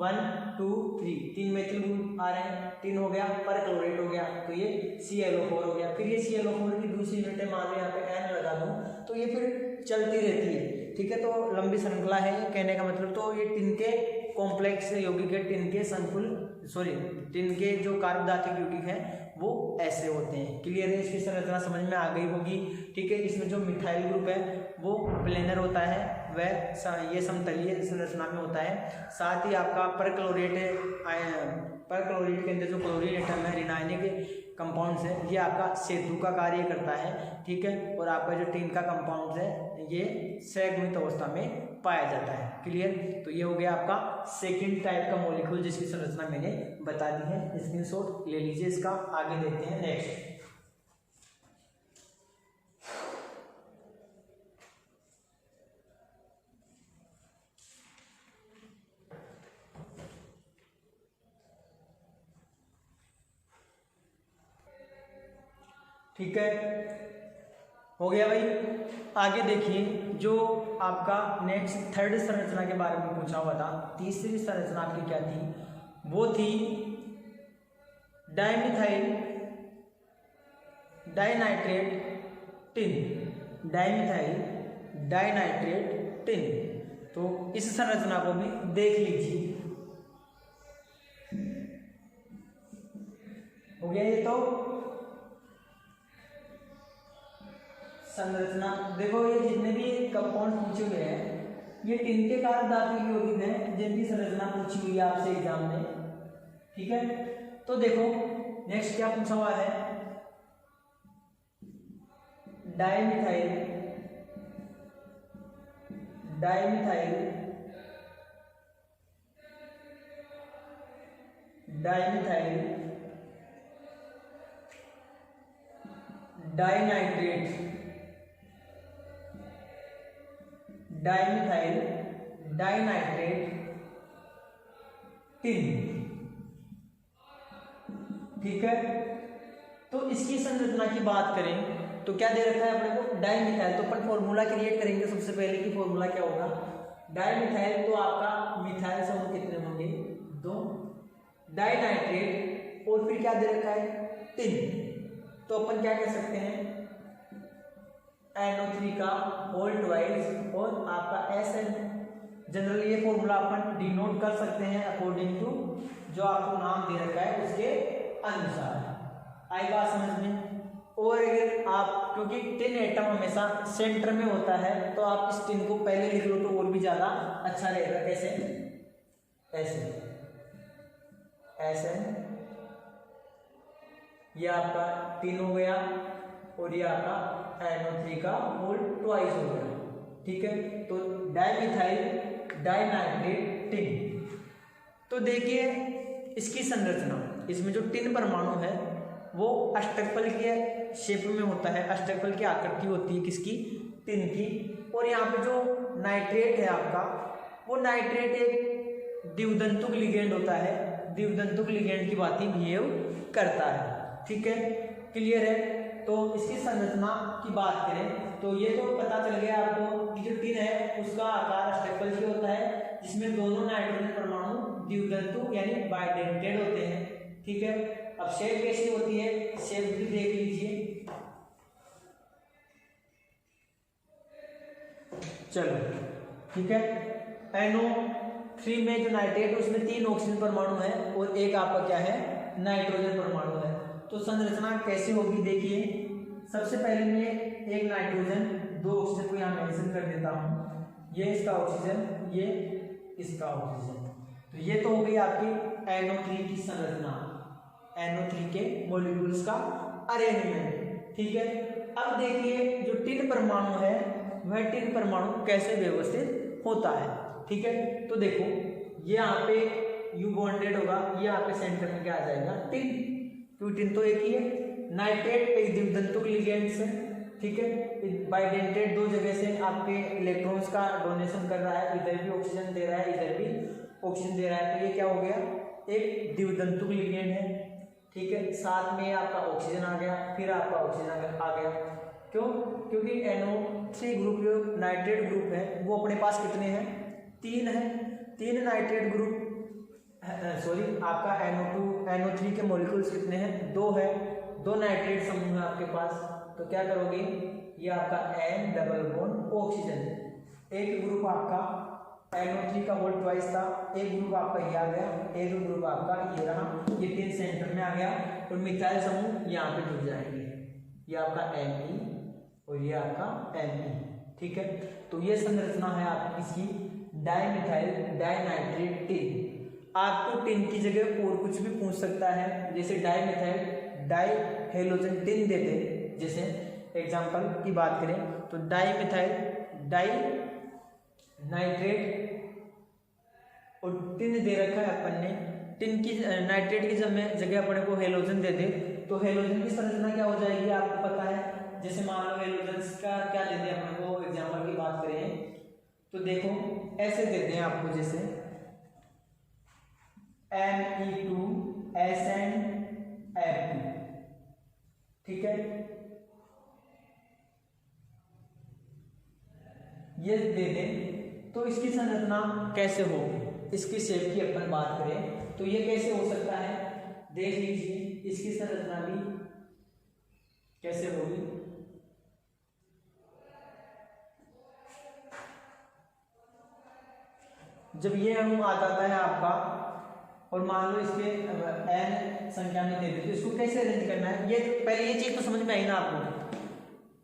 1 2 3 तीन मेथिल ग्रुप आ रहे हैं, टिन हो गया, पर क्लोरेट हो गया, तो ये ClO4 हो गया। फिर ये ClO4 की दूसरी यूनिट मान लो यहाँ पे N लगा दूं, तो ये फिर चलती रहती है। ठीक है, तो लंबी श्रृंखला है ये, कहने का मतलब। तो ये टिन के कॉम्प्लेक्स यौगिक है, टिन के टिन के जो कार्बोदातिक यौगिक है वो ऐसे होते हैं। क्लियर है? इसकी संरचना समझ में आ गई होगी। ठीक है, इसमें जो मिथाइल ग्रुप है वो प्लेनर होता है, वह ये समतलीय संरचना में होता है। साथ ही आपका परक्लोरेट के अंदर जो क्लोरीन एटम है, रिनाइनिक कंपाउंड्स है, ये आपका सेतु का कार्य करता है। ठीक है, और आपका जो टिन का कंपाउंड है ये संयुग्मित अवस्था में पाया जाता है। क्लियर? तो ये हो गया आपका सेकंड टाइप का मॉलिक्यूल जिसकी संरचना मैंने बता दी है। स्क्रीनशॉट ले लीजिए इसका। आगे देखते हैं नेक्स्ट। ठीक है, हो गया भाई। आगे देखिए, जो आपका नेक्स्ट थर्ड संरचना के बारे में पूछा हुआ था, तीसरी संरचना आपकी क्या थी, वो थी dimethyl dinitrate tin, dimethyl dinitrate tin. तो इस संरचना को भी देख लीजिए। हो गया ये। तो संरचना देखो, ये जितने भी कंपाउंड पूछे हुए हैं ये टिन के कार्बोदातिक यौगिक हैं जिनकी संरचना पूछी हुई है आपसे एग्जाम में। ठीक है, तो देखो नेक्स्ट क्या पूछा हुआ है, dimethyl dimethyl dimethyl dinitrate dimethyl dinitrate tin. ठीक है, तो इसकी संरचना की बात करें तो क्या दे रखा है अपने को, डाइमिथाइल। तो अपन फॉर्मूला क्रिएट करेंगे सबसे पहले कि फॉर्मूला क्या होगा। डाइमिथाइल तो आपका मिथाइल समूह कितने होंगे, 2, डाइनाइट्रेट और फिर क्या दे रखा है, टिन। तो अपन क्या कह सकते हैं, NO3 का होल ट्वाइस और आपका SN जनरली ये फॉर्मूला अपन डिनोट कर सकते हैं अकॉर्डिंग टू जो आपको नाम दे रखा है उसके अनुसार। आई बात समझ में। और अगर आप, क्योंकि टिन एटम हमेशा सेंटर में होता है, तो आप इस टिन को पहले लिख लो तो और भी ज्यादा अच्छा रहेगा। कैसे? ऐसे ऐसे ये आपका टिन हो गया और ये आपका NO3 का होल ट्वाइस हो गया। ठीक है, तो डाइमिथाइल डाइनाइट्रेट टिन। तो देखिए इसकी संरचना, इसमें जो टिन परमाणु है वो अष्टकफल के शेप में होता है, अष्टकफल की आकृति होती है किसकी? टिन की। और यहाँ पे जो नाइट्रेट है आपका, वो नाइट्रेट एक द्विदंतुक लिगेंड होता है, द्विदंतुक लिगेंड की बात ही बिहेव करता है। ठीक है, क्लियर है। तो इसकी संरचना की बात करें तो ये तो पता चल गया आपको कि जो टिन है उसका आकार अष्टकफल की होता है, जिसमें दोनों नाइट्रोजन परमाणु द्विदंतु यानी बाइडेंटेड होते हैं। ठीक है, अब शेप कैसी होती है, शेप भी देख लीजिए। चलो ठीक है, NO3 में जो नाइट्रेट उसमें 3 ऑक्सीजन परमाणु है और एक आपका क्या है? नाइट्रोजन परमाणु है। तो संरचना कैसे होगी देखिए। सबसे पहले मैं एक नाइट्रोजन 2 ऑक्सीजन को यहाँ मेंशन कर देता हूँ। ये इसका ऑक्सीजन, ये इसका ऑक्सीजन। तो ये तो हो गई आपकी NO3 की संरचना, NO3 के मॉलिक्यूल्स का अरेंजमेंट। ठीक है, अब देखिए जो टिन परमाणु है वह टिन परमाणु कैसे व्यवस्थित होता है। ठीक है, तो देखो ये यहाँ पे यू बॉन्डेड होगा, ये आपके सेंटर में क्या आ जाएगा? टिन, क्योंकि टिन तो एक ही है। नाइट्रेट एक द्विदंतुक लिगेंड से, ठीक है, बाइडेंटेड 2 जगह से आपके इलेक्ट्रॉन्स का डोनेशन कर रहा है, इधर भी ऑक्सीजन दे रहा है, इधर भी ऑक्सीजन दे रहा है। तो ये क्या हो गया? एक द्विदंतुक लिगेंड है। ठीक है, साथ में आपका ऑक्सीजन आ गया, फिर आपका ऑक्सीजन आ गया। क्यों? क्योंकि NO3 ग्रुप जो नाइट्रेट ग्रुप है वो अपने पास कितने हैं? 3 है। 3 नाइट्रेट ग्रुप, सॉरी आपका NO3 के मॉलिक्यूल्स कितने हैं? 2 है। 2 नाइट्रेट समूह है आपके पास। तो क्या करोगे? ये आपका N डबल बॉन्ड ऑक्सीजन, एक ग्रुप आपका NO3 का होल ट्वाइस था, एक ग्रुप आपका ये आ गया, एक ग्रुप आपका ये रहा, ये 3 सेंटर में आ गया और मिथाइल समूह यहाँ पे जुड़ जाएंगे। ये आपका Me और ये आपका Me। ठीक है, तो ये संरचना है आपकी इसकी डाइमिथाइल डाइनाइट्रेट टिन। आपको टिन की जगह और कुछ भी पूछ सकता है, जैसे डाइमिथाइल डाई हेलोजन टिन देते। जैसे एग्जांपल की बात करें तो डाइमिथाइल डाई नाइट्रेट और टिन दे रखा है अपन ने। टिन की नाइट्रेट की जगह अपने को हेलोजन दे दे तो हेलोजन की संरचना क्या हो जाएगी आपको पता है। जैसे मान लो हेलोजन का क्या दे दें अपने को, एग्जांपल की बात करें तो देखो ऐसे दे दें आपको, जैसे Me2SnF2। ठीक है, ये दे दें तो इसकी संरचना कैसे होगी, इसकी शेप की अपन बात करें तो ये कैसे हो सकता है, देख लीजिए इसकी संरचना भी कैसे होगी। जब ये अणु आ जाता है आपका और मान लो इसके n संख्या में दे दे तो इसको कैसे अरेंज करना है, ये पहले ये चीज तो समझ में आई ना आपको।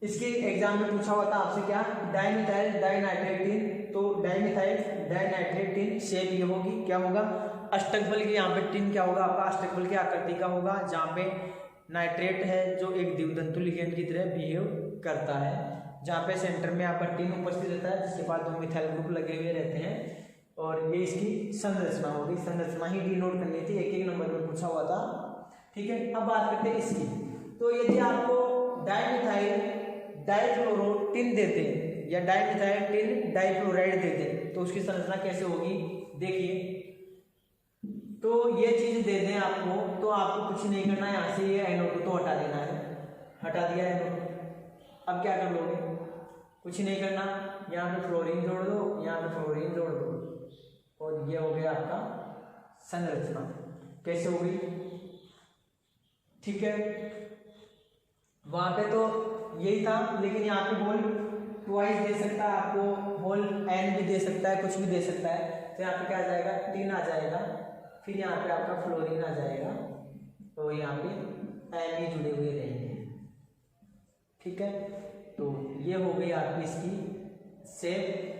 इसके एग्जाम में पूछा हुआ था आपसे क्या, डाइमिथाइल डाइनाइट्रेट टिन। तो डाइमिथाइल डाइनाइट्रेट टिन शेप ये होगी, क्या होगा, अष्टकफल की। यहाँ पे टिन क्या होगा आपका अष्टकफल की आकृति का होगा, जहाँ पे नाइट्रेट है जो एक द्विदंतु लिगेंड की तरह बिहेव करता है, जहाँ पे सेंटर में आपका टिन उपस्थित रहता है, जिसके बाद 2 मिथाइल ग्रुप लगे हुए रहते हैं और ये इसकी संरचना होगी। संरचना ही डिनोट करनी थी, एक एक नंबर में पूछा हुआ था। ठीक है, अब बात करते हैं इसकी। तो यदि आपको डाइमिथाइल डाइफ्लोरोटिन देते या डाइमिथाइल टिन डाइफ्लोराइड देते तो उसकी संरचना कैसे होगी देखिए। तो ये चीज दे दें आपको तो आपको कुछ नहीं करना है, यहाँ से ये NO2 तो हटा देना है, हटा दिया NO2। अब क्या कर लोगे, कुछ नहीं करना, यहाँ पे फ्लोरीन जोड़ दो, यहाँ पे फ्लोरीन जोड़ दो और ये हो गया आपका संरचना। कैसे हो गई, ठीक है। वहां पे तो यही था, लेकिन यहाँ पे बोल ट्वाइस दे सकता है, आपको होल एन भी दे सकता है, कुछ भी दे सकता है। तो यहाँ पे क्या आ जाएगा, टिन आ जाएगा, फिर यहाँ पे आपका फ्लोरीन आ जाएगा, तो यहाँ पे एन ही जुड़े हुए रहेंगे। ठीक है, तो ये हो गई आपकी इसकी शेप।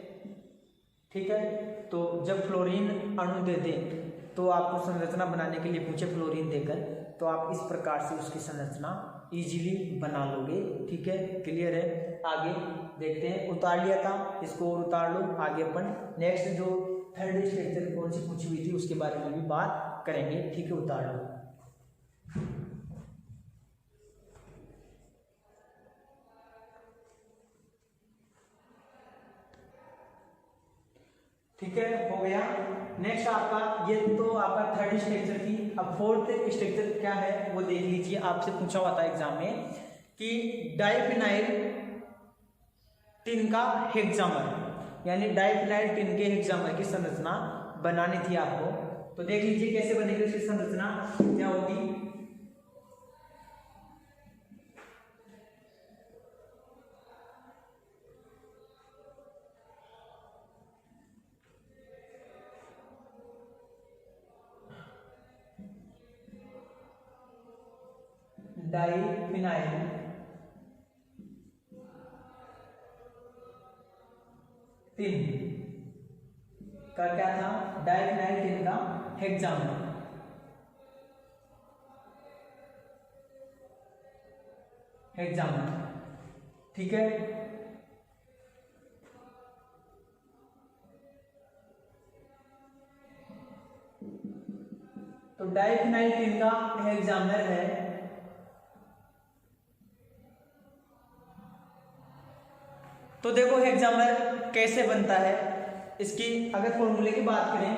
ठीक है, तो जब फ्लोरीन अणु दे दें तो आपको संरचना बनाने के लिए पूछे फ्लोरीन देकर, तो आप इस प्रकार से उसकी संरचना इजीली बना लोगे। ठीक है, क्लियर है। आगे देखते हैं, उतार लिया था, इसको और उतार लो। आगे अपन नेक्स्ट जो थर्ड स्ट्रक्चर कौन सी पूछी हुई थी उसके बारे में भी बात करेंगे। ठीक है, उतार लो। ठीक है, हो गया। नेक्स्ट आपका, ये तो आपका थर्ड स्ट्रक्चर थी। अब फोर्थ स्ट्रक्चर क्या है वो देख लीजिए। आपसे पूछा हुआ था एग्जाम में कि डाइफिनाइल टिन का हेक्सामर, यानी डाइफिनाइल टिन के हेक्सामर की संरचना बनानी थी आपको। तो देख लीजिए कैसे बनेगी उसकी संरचना, क्या होगी। डाइफिनाइल टिन का क्या था, डाइफिनाइल टिन का हेक्सामर। ठीक है, तो डाइफिनाइल टिन का हेक्सामर है तो देखो हेक्सामर कैसे बनता है, इसकी अगर फॉर्मूले की बात करें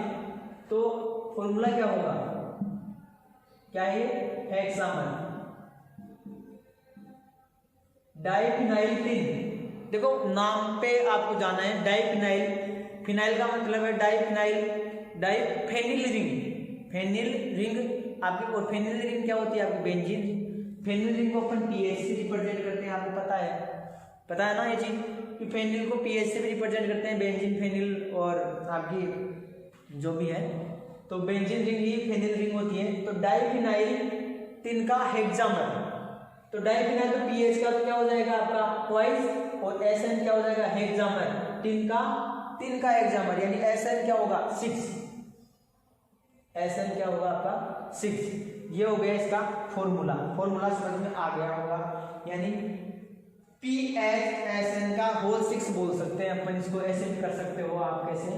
तो फॉर्मूला क्या होगा, क्या है हेक्सामर डाइफिनाइल टिन। देखो नाम पे आपको जाना है, डाइफिनाइल, फिनाइल का मतलब है diphenyl, diphenyl ring, phenyl ring आपकी, और फेनिल रिंग क्या होती है आपकी बेंजीन। फेनिल रिंग को अपन पीएच से रिप्रेजेंट करते हैं, आपको पता है ना ये चीज कि फेनिल को पीएच से भी रिप्रेजेंट करते हैं, बेंजीन फेनिल और आपकी जो भी है, तो बेंजीन रिंग ही फेनिल रिंग होती है। तो डाइफिनाइल टिन का हेक्सामर, तो डाइफिनाइल तो पीएच का तो क्या हो जाएगा आपका ट्वाइस, और एसएन क्या हो जाएगा हेक्सामर, टिन का हेक्सामर, यानी एसएन क्या होगा 6, एसएन क्या होगा आपका 6। ये हो गया इसका फॉर्मूला समझ में आ गया होगा, यानी PHSN का होल 6 बोल सकते हैं अपन इसको, ऐसे भी कर सकते हो आप। कैसे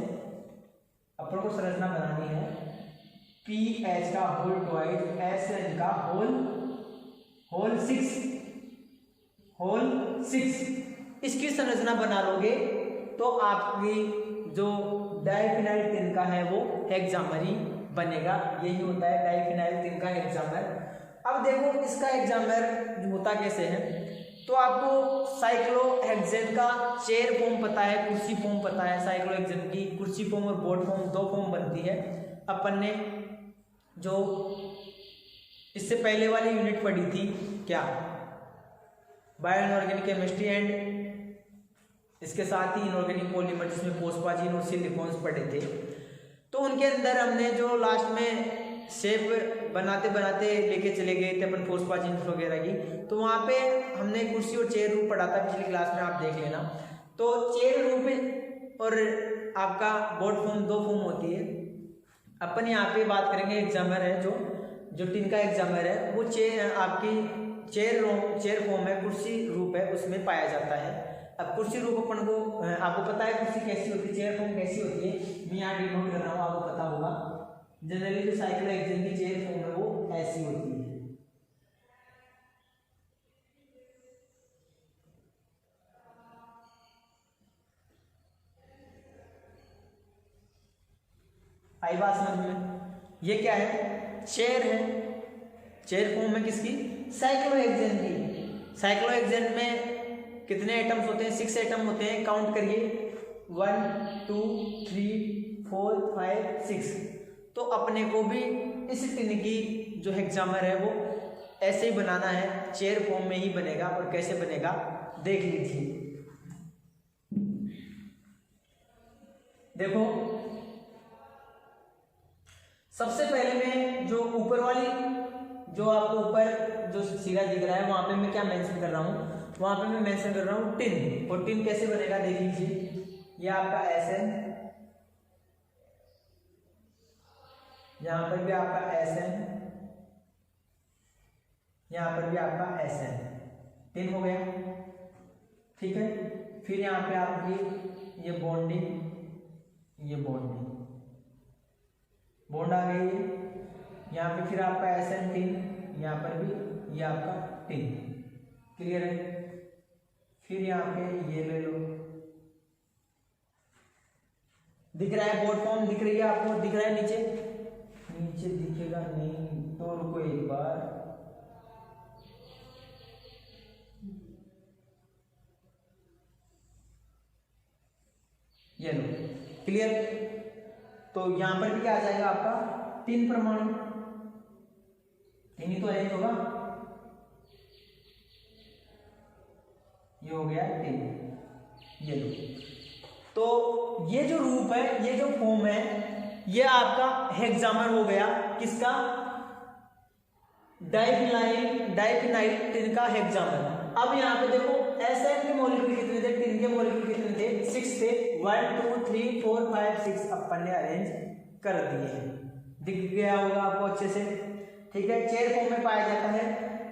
अपन को संरचना बनानी है, PH का होल ट्वाइस, SN का होल 6, इसकी संरचना बना लोगे तो आपकी जो डाइफिनाइल टिन का है वो हेक्सामर ही बनेगा। यही होता है डाइफिनाइल टिन का हेक्सामर। अब देखो इसका हेक्सामर होता कैसे है, तो आपको साइक्लोहेक्सेन का चेयर फॉर्म पता है, कुर्सी फॉर्म पता है। साइक्लोहेक्सेन की कुर्सी फॉर्म और बोर्ड फॉर्म, दो फॉर्म बनती है। अपन ने जो इससे पहले वाली यूनिट पढ़ी थी क्या, बायो इनऑर्गेनिक केमिस्ट्री एंड इसके साथ ही इनऑर्गेनिक पॉलीमर, जिसमें फोस्फाजीन और सिलिकॉन्स पढ़े थे, तो उनके अंदर हमने जो लास्ट में शेप बनाते बनाते लेके चले गए थे अपन फोस्फाजीन वगैरह की, तो वहाँ पे हमने कुर्सी और चेयर रूप पढ़ा था पिछली क्लास में, आप देख लेना। तो चेयर रूप और आपका बोर्ड फॉर्म, दो फॉर्म होती है। अपन यहाँ पे बात करेंगे हेक्सामर है, जो टिन का हेक्सामर है वो आपकी चेयर फॉर्म है, कुर्सी रूप है, उसमें पाया जाता है। अब कुर्सी रूप अपन को आपको पता है कुर्सी कैसी होती है, चेयर फॉर्म कैसी होती है, मैं यहाँ डिनोट कर रहा हूँ, आपको पता होगा। जनरली जो साइक्लोहेक्सेन की चेयर फॉर्म है वो ऐसी होती है। आई बात समझ में? ये क्या है, चेयर है, चेयर फॉर्म है किसकी, साइक्लोहेक्सेन की। साइक्लोहेक्सेन में कितने एटम्स होते हैं, 6 एटम होते हैं, काउंट करिए 1 2 3 4 5 6। तो अपने को भी इस टिन की जो हेक्सामर है वो ऐसे ही बनाना है, चेयर फॉर्म में ही बनेगा। और कैसे बनेगा देख लीजिए। देखो सबसे पहले मैं जो ऊपर वाली, जो आपको ऊपर जो सिरा दिख रहा है वहां पे मैं क्या मेंशन कर रहा हूँ, वहां पे मैं मेंशन कर रहा हूँ टिन। और टिन कैसे बनेगा देख लीजिए, ये आपका SN, यहां पर भी आपका SN, यहां पर भी आपका SN, टिन हो गया। ठीक है, फिर यहाँ पे आपकी ये बॉन्डिंग, ये बॉन्डिंग, बॉन्ड आ गई है। यहाँ पे फिर आपका SN टिन, यहाँ पर भी ये आपका टिन। क्लियर है। फिर यहाँ पे ये ले लो, दिख रहा है बोर्ड फॉर्म, दिख रही है आपको, दिख रहा है नीचे, नीचे दिखेगा नहीं तो रुको एक बार, ये लो। क्लियर। तो यहां पर भी क्या आ जाएगा आपका तीन परमाणु, तीन ही तो अरेंज होगा, ये हो गया तीन, ये लो। तो ये जो रूप है, ये जो फॉर्म है, ये आपका हेक्सामर हो गया, किसका, डाइफिनाइल टिन का हेक्सामर। अब यहाँ पे देखो SN के मॉलिक्यूल कितने थे, टिन के मॉलिक्यूल कितने थे, 6 थे, 1 2 3 4 5 6 अपन ने अरेंज कर दिए हैं, दिख गया होगा आपको अच्छे से। ठीक है, चेयर फॉर्म में पाया जाता है।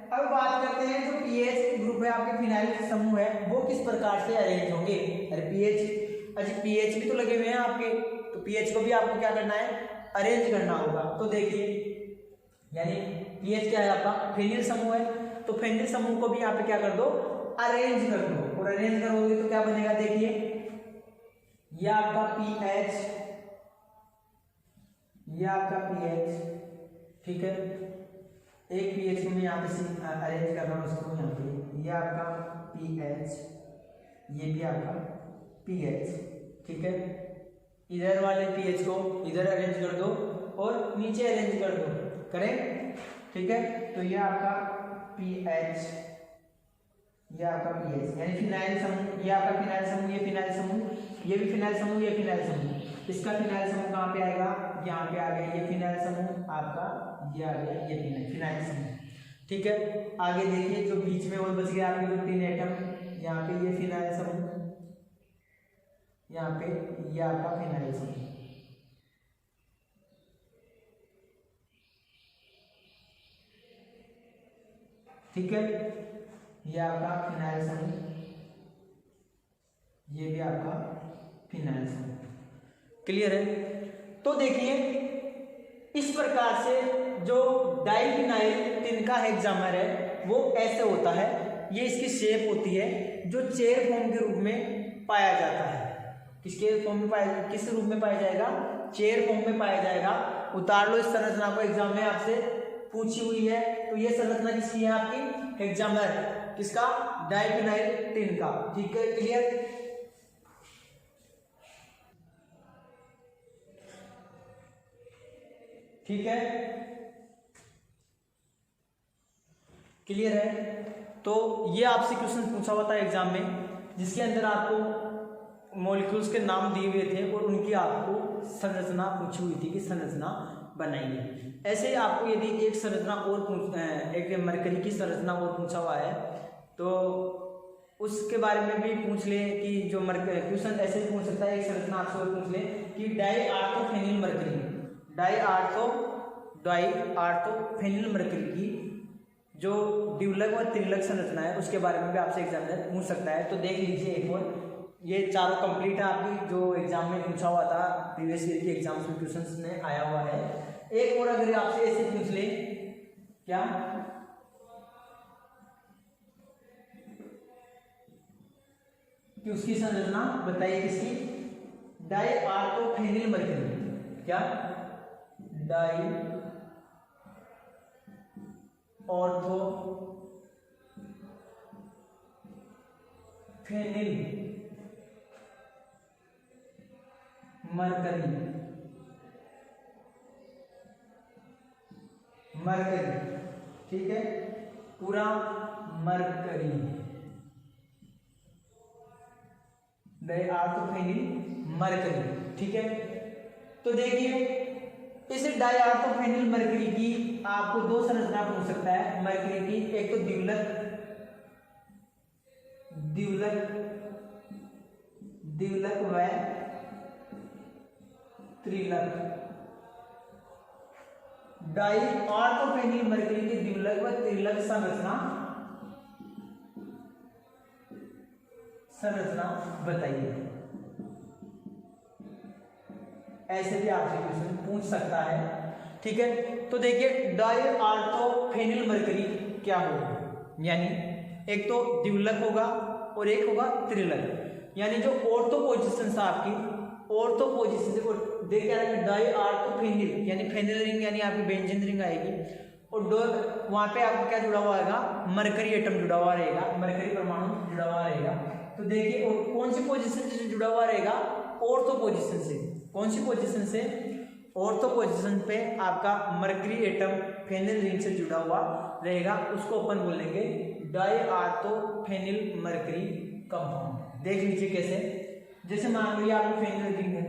अब बात करते हैं जो पीएच ग्रुप है, आपके फिनाइल समूह है, वो किस प्रकार से अरेंज होंगे। अरे पीएच भी तो लगे हुए हैं आपके, तो पीएच को भी आपको क्या करना है, अरेंज करना होगा। तो देखिए, यानी पीएच क्या है आपका, फेनिल समूह है, तो फेनिल समूह को भी यहाँ पे क्या कर दो, अरेंज कर दो। और अरेंज करोगे तो क्या बनेगा, देखिए ये आपका पीएच, ये आपका पीएच। ठीक है, एक पीएच को मैं यहाँ पे अरेंज कर रहा हूँ इसको, यहाँ पे ये आपका पीएच, ये भी आपका पीएच। ठीक है, इधर वाले पीएच को इधर अरेंज कर दो और नीचे अरेंज कर दो, करें। ठीक है, तो ये आपका पीएच, ये आपका पीएच, यानी फिनाइल समूह, ये आपका फिनाइल समूह, ये फिनाइल समूह, ये भी फिनाइल समूह, ये फिनाइल समूह। इसका फिनाइल समूह कहाँ पे आएगा, यहाँ पे आ गया ये फिनाइल समूह आपका, ये आ गया ये फिनाइल समूह। ठीक है, आगे देखिए जो बीच में और बच गया आपके जो 3 एटम, यहाँ पे ये फिनाइल समूह, यहाँ पे ये आपका फिनाइल समूह। ठीक है, ये आपका फिनाइल समूह, ये भी आपका फिनाइल समूह। क्लियर है। तो देखिए इस प्रकार से जो डाइफिनाइल टिन का हेक्सामर है वो ऐसे होता है, ये इसकी शेप होती है जो चेयर फॉर्म के रूप में पाया जाता है। किसके फॉर्म में पाया, किस रूप में पाया जाएगा, चेयर फॉर्म में पाया जाएगा। उतार लो इस संरचना को, एग्जाम में आपसे पूछी हुई है। तो ये संरचना किसकी है आपकी, हेक्सामर, किसका, डाइफिनाइल टिन का। ठीक है, क्लियर। ठीक है, क्लियर है। तो ये आपसे क्वेश्चन पूछा हुआ था एग्जाम में, जिसके अंदर आपको मॉलिक्यूल्स के नाम दिए हुए थे और उनकी आपको संरचना पूछी हुई थी कि संरचना बनाइए। ऐसे ही आपको यदि एक संरचना और एक मरकरी की संरचना और पूछा हुआ है तो उसके बारे में भी पूछ ले कि जो क्वेश्चन ऐसे ही पूछ सकता है, एक संरचना आपसे और पूछ ले कि डाइआर्थोफेनिल मरकरी, डाइआर्थोफेनिल मरकरी की जो द्विलक और त्रिलक संरचना है उसके बारे में भी आपसे एग्जाम में पूछ सकता है। तो देख लीजिए एक और, ये चारों कंप्लीट है आपकी, जो एग्जाम में पूछा हुआ था, प्रीवियस ईयर की एग्जाम्स में क्वेश्चंस में आया हुआ है। एक और अगर आपसे ऐसे पूछ ले, क्या, कि उसकी संरचना बताइए किसकी, डाइआर्थोफेनिल मरकरी, क्या, डाइऑर्थोफेनिल मरकरी, ठीक है, पूरा मरकरी, डाइआर्थोफेनिल मरकरी। ठीक है। तो देखिए इस डाइऑर्थोफेनिल मरकरी की आपको दो संरचना पूछ सकता है मरकरी की, एक तो द्विलक व त्रिलक। डाइऑर्थोफेनिल मरकरी की द्विलक व त्रिलक संरचना बताइए। ऐसे भी आपसे क्वेश्चन पूछ सकता है, ठीक है। तो देखिए डाइऑर्थोफेनिल मरकरी क्या होगा, यानी एक तो द्विलक होगा और एक होगा त्रिलक, यानी जो ऑर्थो पोजीशन है आपकी, ऑर्थो पोजीशन से देख क्या है डाइऑर्थोफेनिल, यानी फेनिल रिंग यानी आपकी बेंजीन रिंग आएगी और वहां पे आपको क्या जुड़ा हुआ आएगा, मरकरी एटम जुड़ा हुआ रहेगा, मरकरी परमाणु जुड़ा हुआ रहेगा। तो देखिए और कौन सी पोजीशन से जुड़ा हुआ रहेगा, ऑर्थो पोजीशन से। कौन सी पोजीशन से, ऑर्थो पोजीशन पे आपका मरकरी एटम फेनिल रिंग से जुड़ा हुआ रहेगा, उसको अपन बोलेंगे डाइऑर्थोफेनिल मरकरी कंपाउंड। देख लीजिए कैसे, जैसे मान लीजिए आपकी फेनिल रिंग है,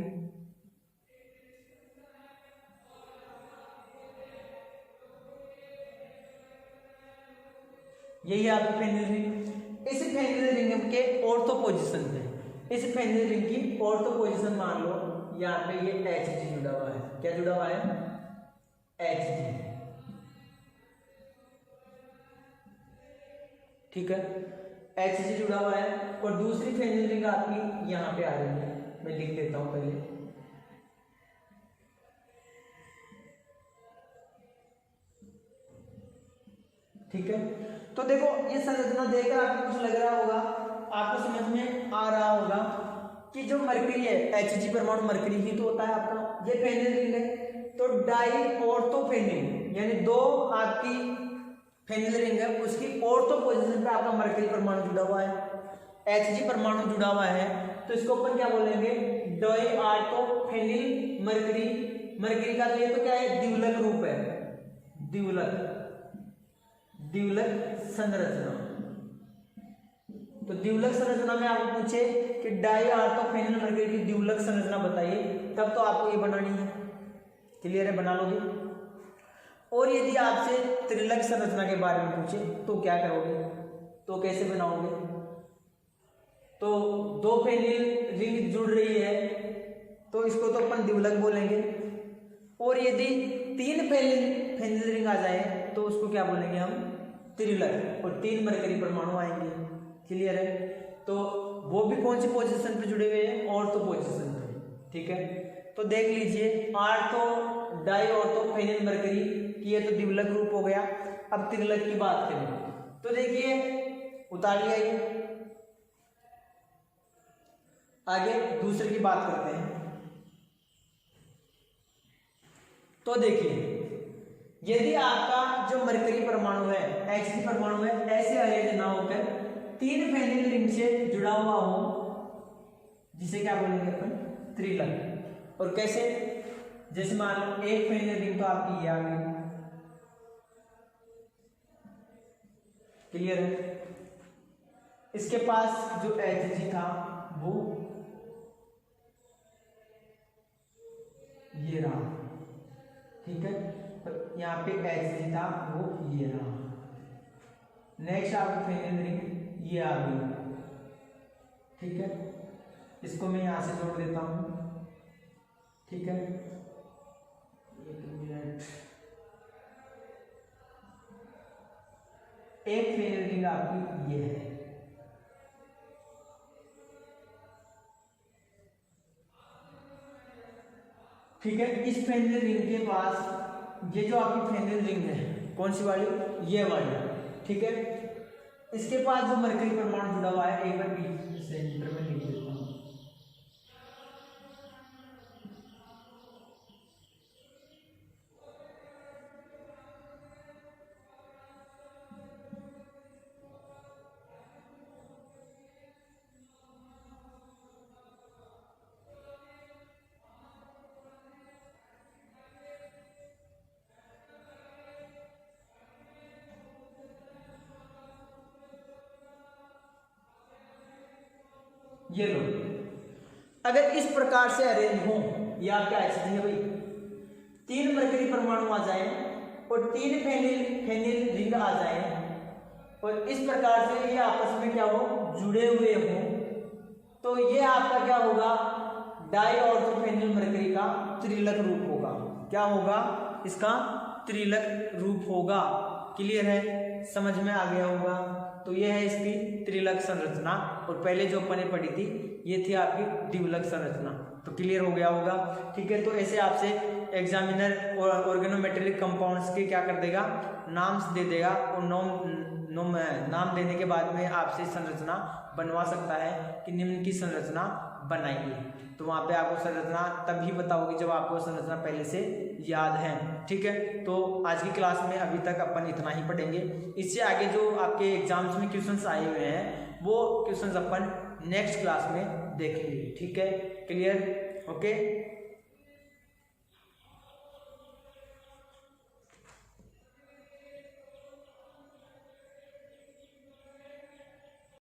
यही है आपकी फेनिल रिंग। इस फेनिल रिंग के ऑर्थो पोजीशन पे, इस फेनिल रिंग की ऑर्थो पोजीशन मान लो यहाँ पे ये Hg जुड़ा हुआ है। क्या जुड़ा हुआ है, Hg, ठीक है, Hg जुड़ा हुआ है। और दूसरी फेनिल रिंग आपकी यहाँ पे आ रही है, मैं लिख देता हूं पहले, ठीक है। तो देखो ये संरचना देखकर आपको कुछ लग रहा होगा, आपको समझ में आ रहा होगा कि जो मरकरी है Hg परमाणु मरकरी ही तो होता है आपका, ये फेनिल रिंग है। तो डाइऑर्थोफेनिल यानी दो आपकी फेनिल रिंग है, उसकी ऑर्थो पोजीशन पे आपका मरकरी परमाणु जुड़ा हुआ है, Hg परमाणु जुड़ा हुआ है, तो इसको अपन क्या बोलेंगे, डाइऑर्थोफेनिल मरकरी। मरकरी का तो ये तो क्या है, द्विलक रूप है, द्विलक संरचना। तो द्विलक संरचना में आपको पूछे कि डाइऑर्थोफेनिल मरकरी की द्विलक संरचना बताइए, तब तो आपको ये बनानी है, क्लियर है, बना लोगे। और यदि आपसे त्रिलक संरचना के बारे में पूछे तो क्या करोगे, तो कैसे बनाओगे। तो दो फेनिल रिंग जुड़ रही है तो इसको तो अपन द्विलक बोलेंगे, और यदि तीन फेनिल रिंग आ जाए तो उसको क्या बोलेंगे हम, त्रिलक, और तीन मरकरी परमाणु आएंगे, क्लियर है। तो वो भी कौन सी पोजीशन पे जुड़े हुए हैं, ऑर्थो पोजीशन पे, ठीक है। तो देख लीजिए डाइऑर्थोफेनिल मरकरी की ये तो द्विलक रूप हो गया। अब त्रिलक की बात करें तो देखिए उतार लिया ये, आगे दूसरे की बात करते हैं। तो देखिए यदि आपका जो मरकरी परमाणु है, Hg परमाणु है, ऐसे अरेंज ना होकर तीन फेनिल रिंग से जुड़ा हुआ हो, जिसे क्या बोलेंगे अपन, त्रिलक। और कैसे, जैसे मान लो एक फेनिल रिंग तो आपकी ये आ गई, क्लियर है, इसके पास जो Hg था वो ये रहा, ठीक है, तो यहाँ पे Hg था वो ये रहा। नेक्स्ट आपकी फेनिल रिंग ये आ गई, ठीक है, इसको मैं यहां से जोड़ देता हूं, ठीक है, एक मिनट। एक फेनिल रिंग आपकी ये है, ठीक है। इस फेनिल रिंग के पास ये जो आपकी फेनिल रिंग है, कौन सी वाली, ये वाली, ठीक है, इसके पास जो मरकरी परमाणु जुड़ा हुआ है, एक बार बीच सेंटर में लिख देता हूं, ये लो। अगर इस प्रकार से अरेंज हो, ये आपका HCl है भाई, 3 मरकरी परमाणु आ जाए और 3 फेनिल रिंग आ जाए और इस प्रकार से ये आपस में क्या हो, जुड़े हुए हो, तो ये आपका क्या होगा, डाइऑर्थोफेनिल मरकरी का त्रिलक रूप होगा। क्या होगा, इसका त्रिलक रूप होगा। क्लियर है, समझ में आ गया होगा। तो ये है इसकी त्रिलक संरचना, और पहले जो अपन ने पढ़ी थी ये थी आपकी द्विलक संरचना। तो क्लियर हो गया होगा। ठीक है, तो ऐसे आपसे एग्जामिनर ऑर्गेनोमेटेरिक कंपाउंड्स के क्या कर देगा, नाम्स दे देगा, और नाम देने के बाद में आपसे संरचना बनवा सकता है कि निम्न की संरचना बनाइए। तो वहाँ पे आपको संरचना तभी पता होगी जब आपको संरचना पहले से याद है। ठीक है, तो आज की क्लास में अभी तक अपन इतना ही पढ़ेंगे। इससे आगे जो आपके एग्जाम्स में क्वेश्चंस आए हुए हैं वो क्वेश्चंस अपन नेक्स्ट क्लास में देखेंगे। ठीक है, क्लियर, ओके।